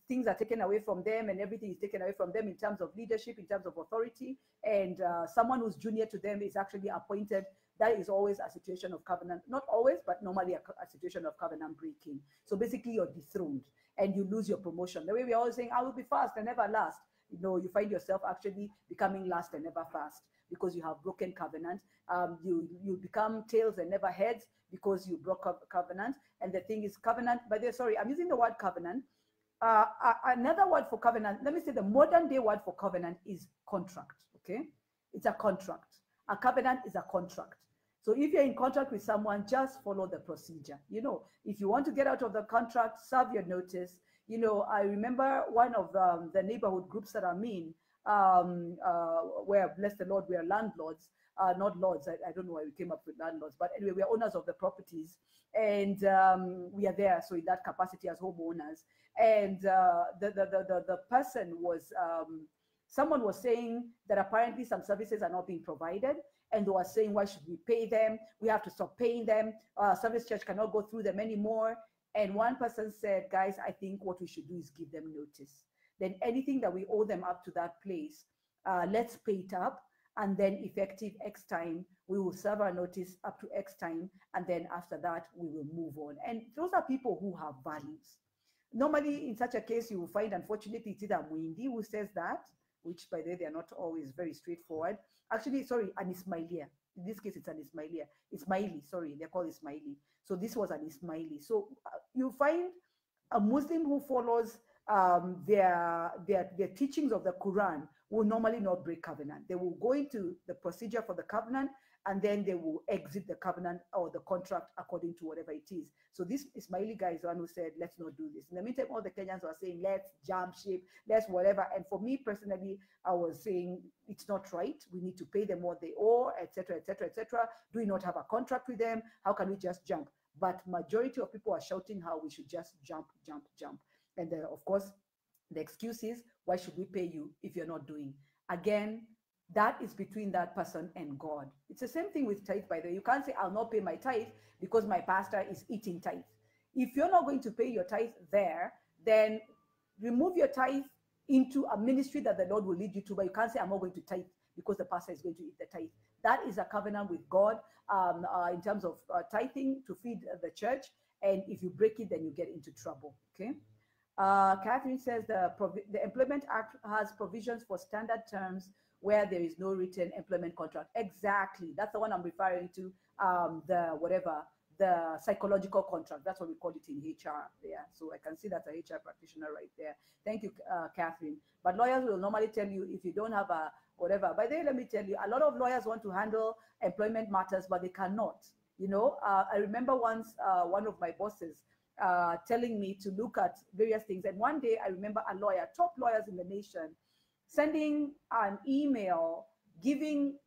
[SPEAKER 1] things are taken away from them and everything is taken away from them in terms of leadership, in terms of authority, and someone who's junior to them is actually appointed, that is always a situation of covenant. Not always, but normally a situation of covenant breaking. So basically you're dethroned and you lose your promotion. The way we're always saying, I will be fast and never last. You know, you find yourself actually becoming last and never fast because you have broken covenant. You become tails and never heads because you broke covenant. And the thing is, covenant, by the way, sorry, I'm using the word covenant. Another word for covenant, let me say the modern day word for covenant is contract, okay? It's a contract. A covenant is a contract. So if you're in contract with someone, just follow the procedure. You know, if you want to get out of the contract, serve your notice. You know, I remember one of the neighborhood groups that I'm in, where, bless the Lord, we are landlords, not lords. I don't know why we came up with landlords, but anyway, we are owners of the properties, and we are there. So in that capacity as homeowners, and the person was, someone was saying that apparently some services are not being provided, and they were saying, why should we pay them? We have to stop paying them. Service church cannot go through them anymore. And one person said, guys, I think what we should do is give them notice. Then anything that we owe them up to that place, let's pay it up. And then effective X time, we will serve our notice up to X time. And then after that, we will move on. And those are people who have values. Normally, in such a case, you will find, unfortunately, it's either Mwindi who says that, which, by the way, they are not always very straightforward. Actually, sorry, an Ismailia. In this case, it's an Ismailia. Ismaili, sorry, they're called Ismaili. So this was an Ismaili. So you find a Muslim who follows their teachings of the Quran will normally not break covenant. They will go into the procedure for the covenant, and then they will exit the covenant or the contract according to whatever it is. So this Ismaili guy is the one who said, let's not do this. In the meantime, all the Kenyans were saying, let's jump ship, let's whatever. And for me personally, I was saying, it's not right. We need to pay them what they owe, etc., etc., etc. Do we not have a contract with them? How can we just jump? But majority of people are shouting how we should just jump, jump, jump. And of course, the excuse is, why should we pay you if you're not doing? Again, that is between that person and God. It's the same thing with tithe, by the way. You can't say, I'll not pay my tithe because my pastor is eating tithe. If you're not going to pay your tithe there, then remove your tithe into a ministry that the Lord will lead you to. But you can't say, I'm not going to tithe because the pastor is going to eat the tithe. That is a covenant with God in terms of tithing to feed the church. And if you break it, then you get into trouble, okay? Catherine says the Employment Act has provisions for standard terms where there is no written employment contract. Exactly. That's the one I'm referring to, the psychological contract. That's what we call it in HR there. So I can see that's a HR practitioner right there. Thank you, Catherine. But lawyers will normally tell you if you don't have a whatever. By the way, let me tell you, a lot of lawyers want to handle employment matters, but they cannot. You know, I remember once one of my bosses telling me to look at various things. And one day I remember a lawyer, top lawyers in the nation, sending an email giving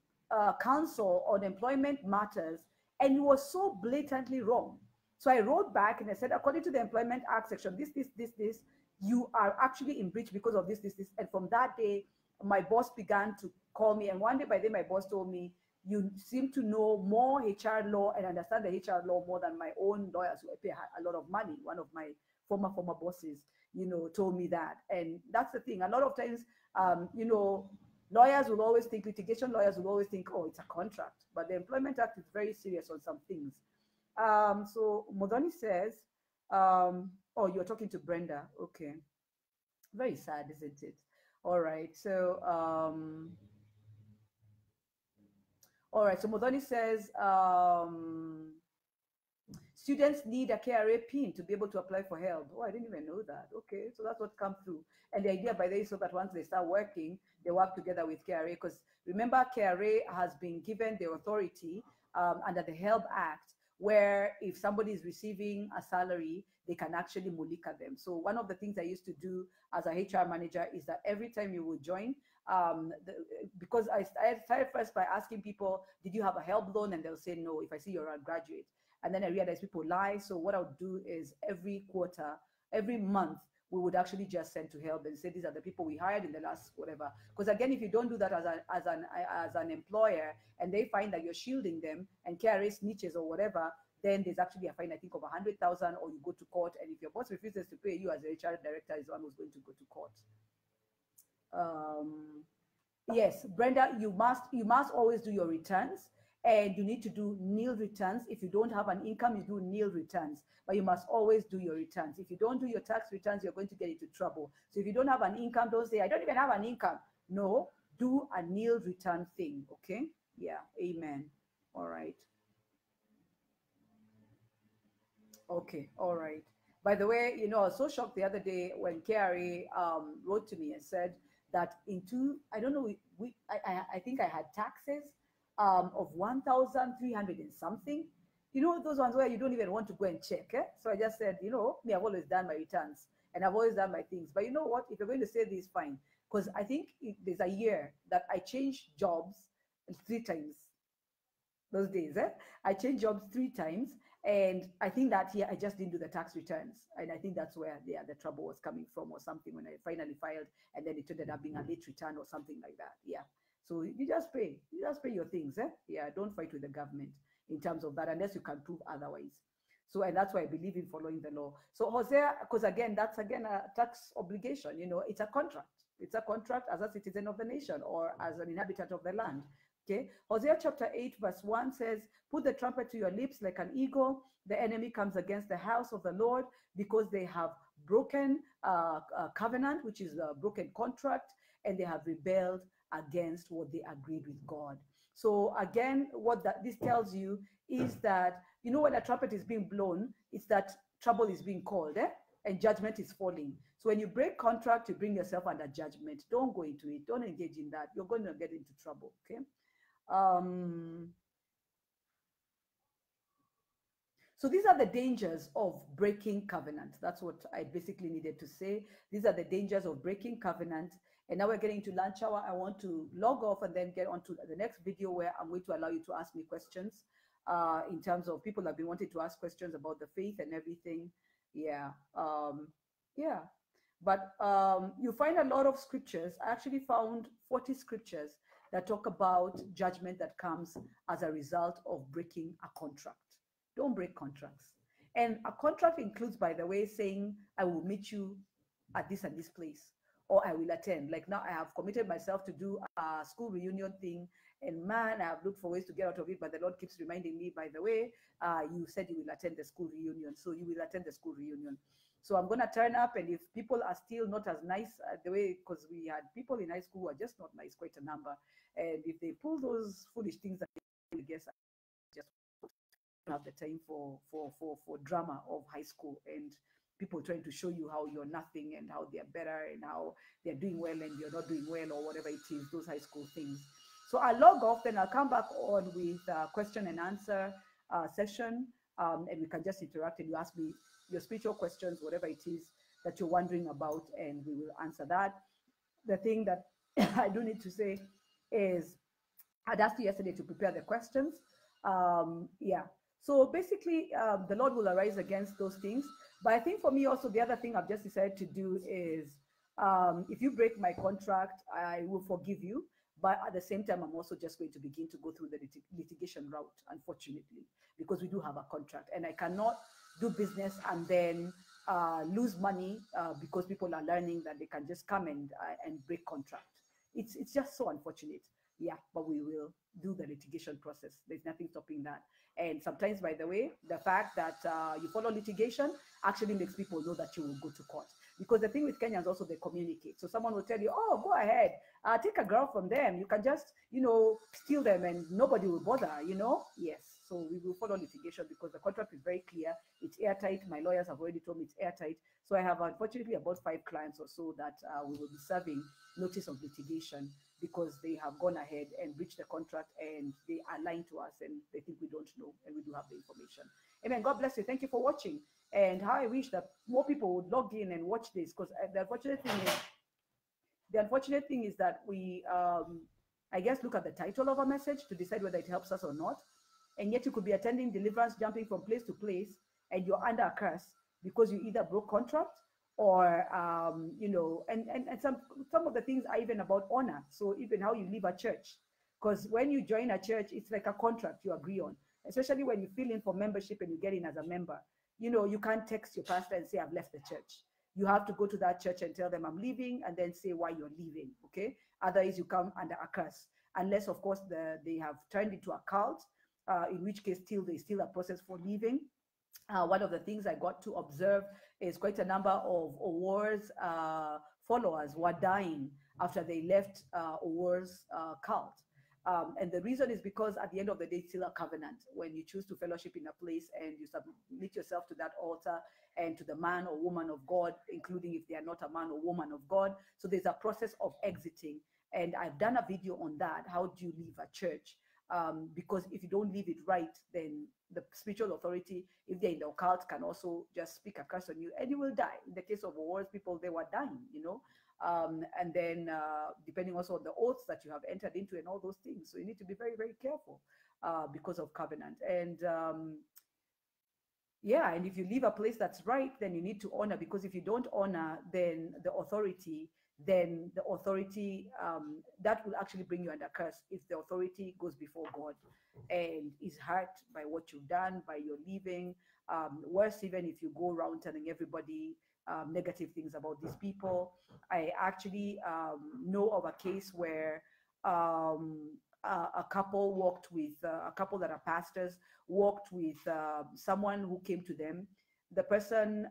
[SPEAKER 1] counsel on employment matters, and it was so blatantly wrong. So I wrote back and I said, according to the Employment Act section, this, you are actually in breach because of this. And from that day, my boss began to call me. And one day, by then, my boss told me, you seem to know more HR law and understand the HR law more than my own lawyers who I pay a lot of money. One of my former bosses, you know, told me that. And that's the thing. A lot of times, you know, lawyers will always think, litigation lawyers will always think, oh, it's a contract. But the Employment Act is very serious on some things. So Modoni says, oh, you're talking to Brenda. Okay. Very sad, isn't it? All right. So, all right. So Modoni says, students need a KRA PIN to be able to apply for help. Oh, I didn't even know that. Okay, so that's what comes through. And the idea by the way is so that once they start working, they work together with KRA. Because remember, KRA has been given the authority under the Help Act, where if somebody is receiving a salary, they can actually mulika them. So one of the things I used to do as a HR manager is that every time you would join, because I started first by asking people, did you have a help loan? And they'll say no, if I see you're a graduate. And then I realized people lie. So what I would do is every quarter, every month, we would actually just send to help and say these are the people we hired in the last whatever. Because again, if you don't do that as an employer, and they find that you're shielding them and KRA snitches or whatever, then there's actually a fine, I think, of 100,000, or you go to court. And if your boss refuses to pay, you as a HR director is the one who's going to go to court. Yes, Brenda, you must always do your returns, and you need to do nil returns. If you don't have an income, you do nil returns, but you must always do your returns. If you don't do your tax returns, you're going to get into trouble. So if you don't have an income, don't say, I don't even have an income. No, do a nil return thing, okay? Yeah, amen. All right. Okay, all right. By the way, you know, I was so shocked the other day when KRA wrote to me and said that I don't know, I think I had taxes of 1,300 and something. You know, those ones where you don't even want to go and check. Eh? So I just said, you know, me, I've always done my returns and I've always done my things. But you know what? If you're going to say this, fine. Because I think there's a year that I changed jobs 3 times. Those days, I changed jobs 3 times, and I think that year I just didn't do the tax returns, and I think that's where the trouble was coming from, or something, when I finally filed, and then it ended up being a late return or something like that. Yeah, so you just pay your things. Yeah, don't fight with the government in terms of that unless you can prove otherwise. So, and that's why I believe in following the law. So Hosea, because again, that's again a tax obligation. You know, it's a contract. It's a contract as a citizen of the nation or as an inhabitant of the land. Okay, Hosea chapter 8 verse 1 says, put the trumpet to your lips like an eagle. The enemy comes against the house of the Lord because they have broken a covenant, which is a broken contract, and they have rebelled against what they agreed with God. So again, what this tells you is that, you know, when a trumpet is being blown, it's that trouble is being called, and judgment is falling. So when you break contract, you bring yourself under judgment. Don't go into it. Don't engage in that. You're going to get into trouble, okay? So these are the dangers of breaking covenant. That's what I basically needed to say. These are the dangers of breaking covenant. And now we're getting to lunch hour. I want to log off and then get on to the next video where I'm going to allow you to ask me questions in terms of people have been wanting to ask questions about the faith and everything. Yeah. Yeah. But you find a lot of scriptures. I actually found 40 scriptures that talk about judgment that comes as a result of breaking a contract. Don't break contracts. And a contract includes, by the way, saying, I will meet you at this and this place, or I will attend. Like now I have committed myself to do a school reunion thing, and man, I have looked for ways to get out of it, but the Lord keeps reminding me, by the way, you said you will attend the school reunion, so you will attend the school reunion. So I'm going to turn up, and if people are still not as nice the way, because we had people in high school who are just not nice, quite a number, and if they pull those foolish things, I guess I just don't have the time for drama of high school and people trying to show you how you're nothing and how they're better and how they're doing well and you're not doing well, or whatever it is, those high school things. So I'll log off, then I'll come back on with a question and answer session, and we can just interact and you ask me your spiritual questions, whatever it is that you're wondering about, and we will answer that. The thing that I do need to say is I'd asked you yesterday to prepare the questions. Yeah. So basically, the Lord will arise against those things. But I think for me also, the other thing I've just decided to do is, if you break my contract, I will forgive you. But at the same time, I'm also just going to begin to go through the litigation route, unfortunately, because we do have a contract. And I cannot do business and then lose money because people are learning that they can just come and break contract. It's just so unfortunate. Yeah, but we will do the litigation process. There's nothing stopping that. And sometimes, by the way, the fact that you follow litigation actually makes people know that you will go to court. Because the thing with Kenyans also, they communicate. So someone will tell you, oh, go ahead, take a girl from them. You can just, you know, steal them and nobody will bother, you know? Yes. So we will follow litigation because the contract is very clear. It's airtight. My lawyers have already told me it's airtight. So I have unfortunately about 5 clients or so that we will be serving notice of litigation because they have gone ahead and breached the contract and they are lying to us and they think we don't know and we do have the information. Amen. God bless you. Thank you for watching. And how I wish that more people would log in and watch this, because the unfortunate thing is that we, I guess, look at the title of a message to decide whether it helps us or not. And yet you could be attending deliverance, jumping from place to place, and you're under a curse because you either broke contract or and some of the things are even about honor. So even how you leave a church, because when you join a church, it's like a contract you agree on, especially when you fill in for membership and you get in as a member. You can't text your pastor and say, I've left the church. You have to go to that church and tell them I'm leaving, and then say why you're leaving. Okay, otherwise you come under a curse, unless of course they have turned into a cult, in which case there's still a process for leaving. One of the things I got to observe is quite a number of Owor's followers were dying after they left Owor's cult. And the reason is because at the end of the day, it's still a covenant. When you choose to fellowship in a place and you submit yourself to that altar and to the man or woman of God, including if they are not a man or woman of God. So there's a process of exiting. And I've done a video on that. How do you leave a church? Because if you don't leave it right, then the spiritual authority, if they're in the occult, can also just speak a curse on you and you will die. In the case of wars, people, they were dying, and then depending also on the oaths that you have entered into and all those things. So you need to be very, very careful because of covenant. And yeah, and if you leave a place that's right, then you need to honor, because if you don't honor, then the authority, that will actually bring you under curse if the authority goes before God and is hurt by what you've done, by your leaving. Worse, even if you go around telling everybody negative things about these people. I actually know of a case where a couple walked with, a couple that are pastors, walked with someone who came to them. The person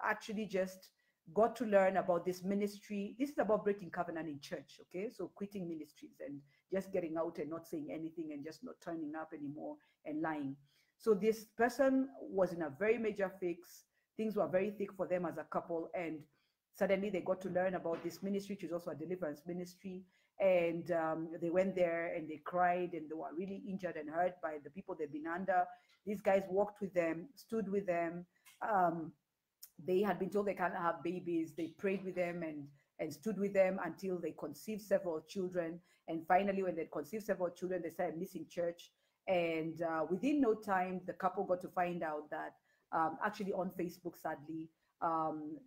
[SPEAKER 1] actually just got to learn about this ministry. This is about breaking covenant in church, okay? So quitting ministries and just getting out and not saying anything and just not turning up anymore and lying. So this person was in a very major fix. Things were very thick for them as a couple, and suddenly they got to learn about this ministry, which is also a deliverance ministry. And they went there and they cried and they were really injured and hurt by the people they've been under. These guys walked with them, stood with them. They had been told they can't have babies. They prayed with them and stood with them until they conceived several children. And finally, when they conceived several children, they started missing church. And within no time, the couple got to find out that actually on Facebook, sadly.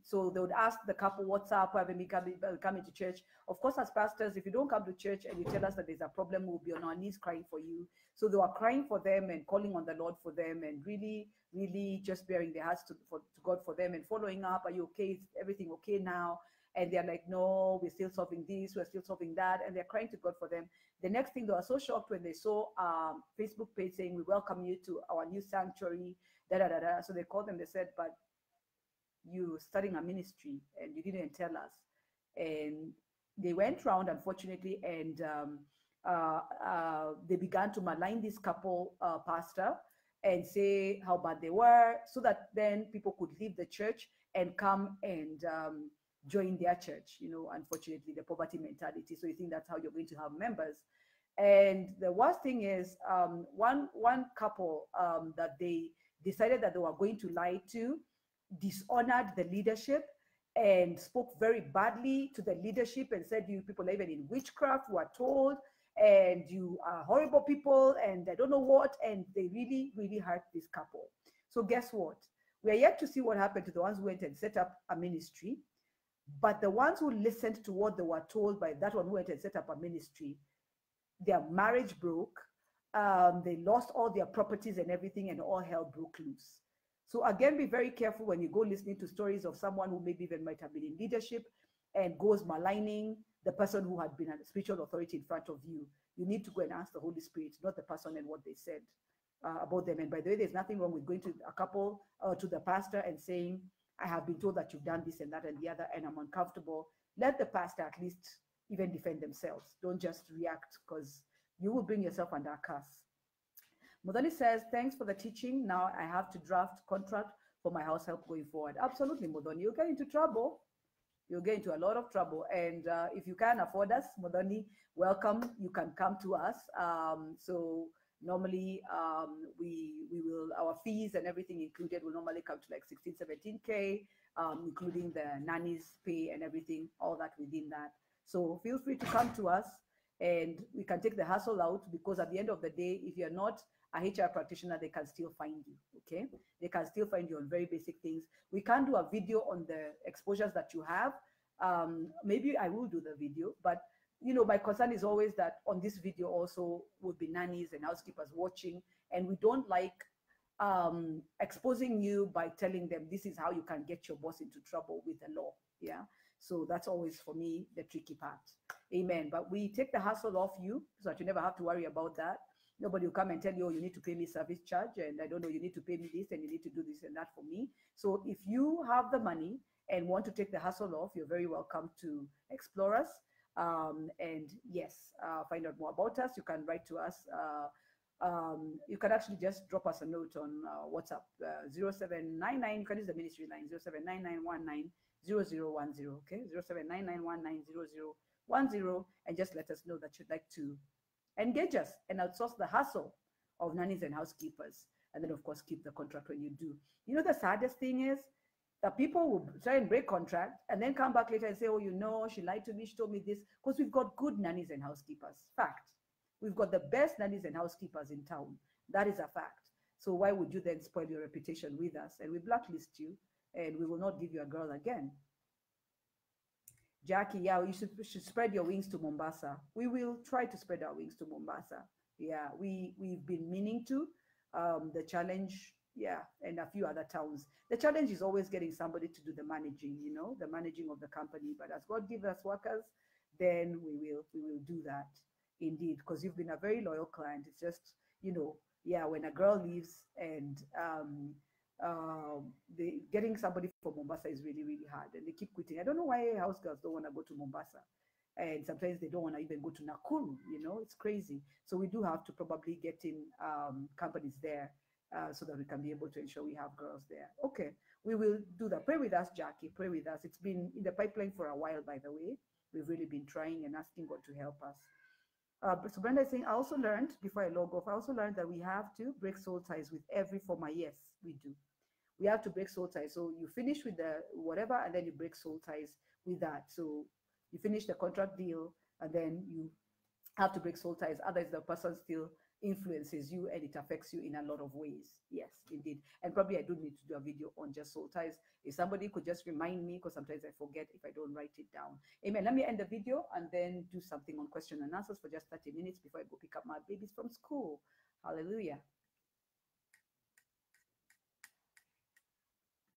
[SPEAKER 1] So they would ask the couple, what's up? Why haven't we coming to church? Of course, as pastors, if you don't come to church and you tell us that there's a problem, we'll be on our knees crying for you. So they were crying for them and calling on the Lord for them and really, really just bearing their hearts to God for them and following up. Are you okay? Is everything okay now? And they're like, no, we're still solving this, we're still solving that. And they're crying to God for them. The next thing, they were so shocked when they saw Facebook page saying, we welcome you to our new sanctuary, da da da da. So they called them, they said, but you starting a ministry and you didn't tell us. And they went round, unfortunately, and they began to malign this couple pastor and say how bad they were, so that then people could leave the church and come and join their church. Unfortunately, the poverty mentality. So you think that's how you're going to have members. And the worst thing is one couple that they decided that they were going to lie to dishonored the leadership and spoke very badly to the leadership and said, you people are even in witchcraft, we are told, and you are horrible people, and I don't know what. And they really, really hurt this couple. So guess what? We are yet to see what happened to the ones who went and set up a ministry. But the ones who listened to what they were told by that one who went and set up a ministry, their marriage broke. They lost all their properties and everything, and all hell broke loose. So again, be very careful when you go listening to stories of someone who maybe even might have been in leadership and goes maligning the person who had been a spiritual authority in front of you. You need to go and ask the Holy Spirit, not the person and what they said about them. And by the way, there's nothing wrong with going to a couple to the pastor and saying, I have been told that you've done this and that and the other, and I'm uncomfortable. Let the pastor at least even defend themselves. Don't just react, because you will bring yourself under a curse. Modoni says, thanks for the teaching. Now I have to draft contract for my house help going forward. Absolutely, Modoni. You'll get into trouble. You'll get into a lot of trouble. And if you can afford us, Modoni, welcome. You can come to us. So normally we will, our fees and everything included will normally come to like 16, 17K, including the nanny's pay and everything, all that within that. So feel free to come to us and we can take the hassle out, because at the end of the day, if you're not a HR practitioner, they can still find you. Okay, they can still find you on very basic things. We can't do a video on the exposures that you have. Maybe I will do the video, but my concern is always that on this video also would be nannies and housekeepers watching, and we don't like exposing you by telling them this is how you can get your boss into trouble with the law. Yeah. So that's always for me the tricky part. Amen. But we take the hassle off you so that you never have to worry about that. Nobody will come and tell you, oh, you need to pay me service charge, and I don't know, you need to pay me this, and you need to do this and that for me. So if you have the money and want to take the hassle off, you're very welcome to explore us. And yes, find out more about us. You can write to us. You can actually just drop us a note on WhatsApp, 0799. You can use the ministry line, 0799190010. Okay, 0799190010, and just let us know that you'd like to engage us and outsource the hassle of nannies and housekeepers. And then, of course, keep the contract when you do. The saddest thing is that people will try and break contract and then come back later and say, oh, she lied to me, she told me this, because we've got good nannies and housekeepers. Fact. We've got the best nannies and housekeepers in town. That is a fact. So why would you then spoil your reputation with us? And we blacklist you, and we will not give you a girl again. Jackie, yeah, you should spread your wings to Mombasa. We will try to spread our wings to Mombasa. Yeah, we've been meaning to. The challenge, yeah, and a few other towns. The challenge is always getting somebody to do the managing, the managing of the company. But as God gives us workers, then we will do that. Indeed, because you've been a very loyal client. It's just, yeah, when a girl leaves and getting somebody from Mombasa is really, really hard, and they keep quitting. I don't know why house girls don't want to go to Mombasa, and sometimes they don't want to even go to Nakuru. It's crazy. So we do have to probably get in companies there so that we can be able to ensure we have girls there. Okay, we will do that. Pray with us, Jackie. Pray with us. It's been in the pipeline for a while, by the way. We've really been trying and asking God to help us. So Brenda is saying, I also learned, before I log off, I also learned that we have to break soul ties with every former. Yes, we do. We have to break soul ties. So you finish with the whatever, and then you break soul ties with that. So you finish the contract deal, and then you have to break soul ties. Otherwise, the person still influences you, and it affects you in a lot of ways. Yes, indeed. And probably I do need to do a video on just soul ties. If somebody could just remind me, because sometimes I forget if I don't write it down. Amen. Let me end the video and then do something on question and answers for just 30 minutes before I go pick up my babies from school. Hallelujah.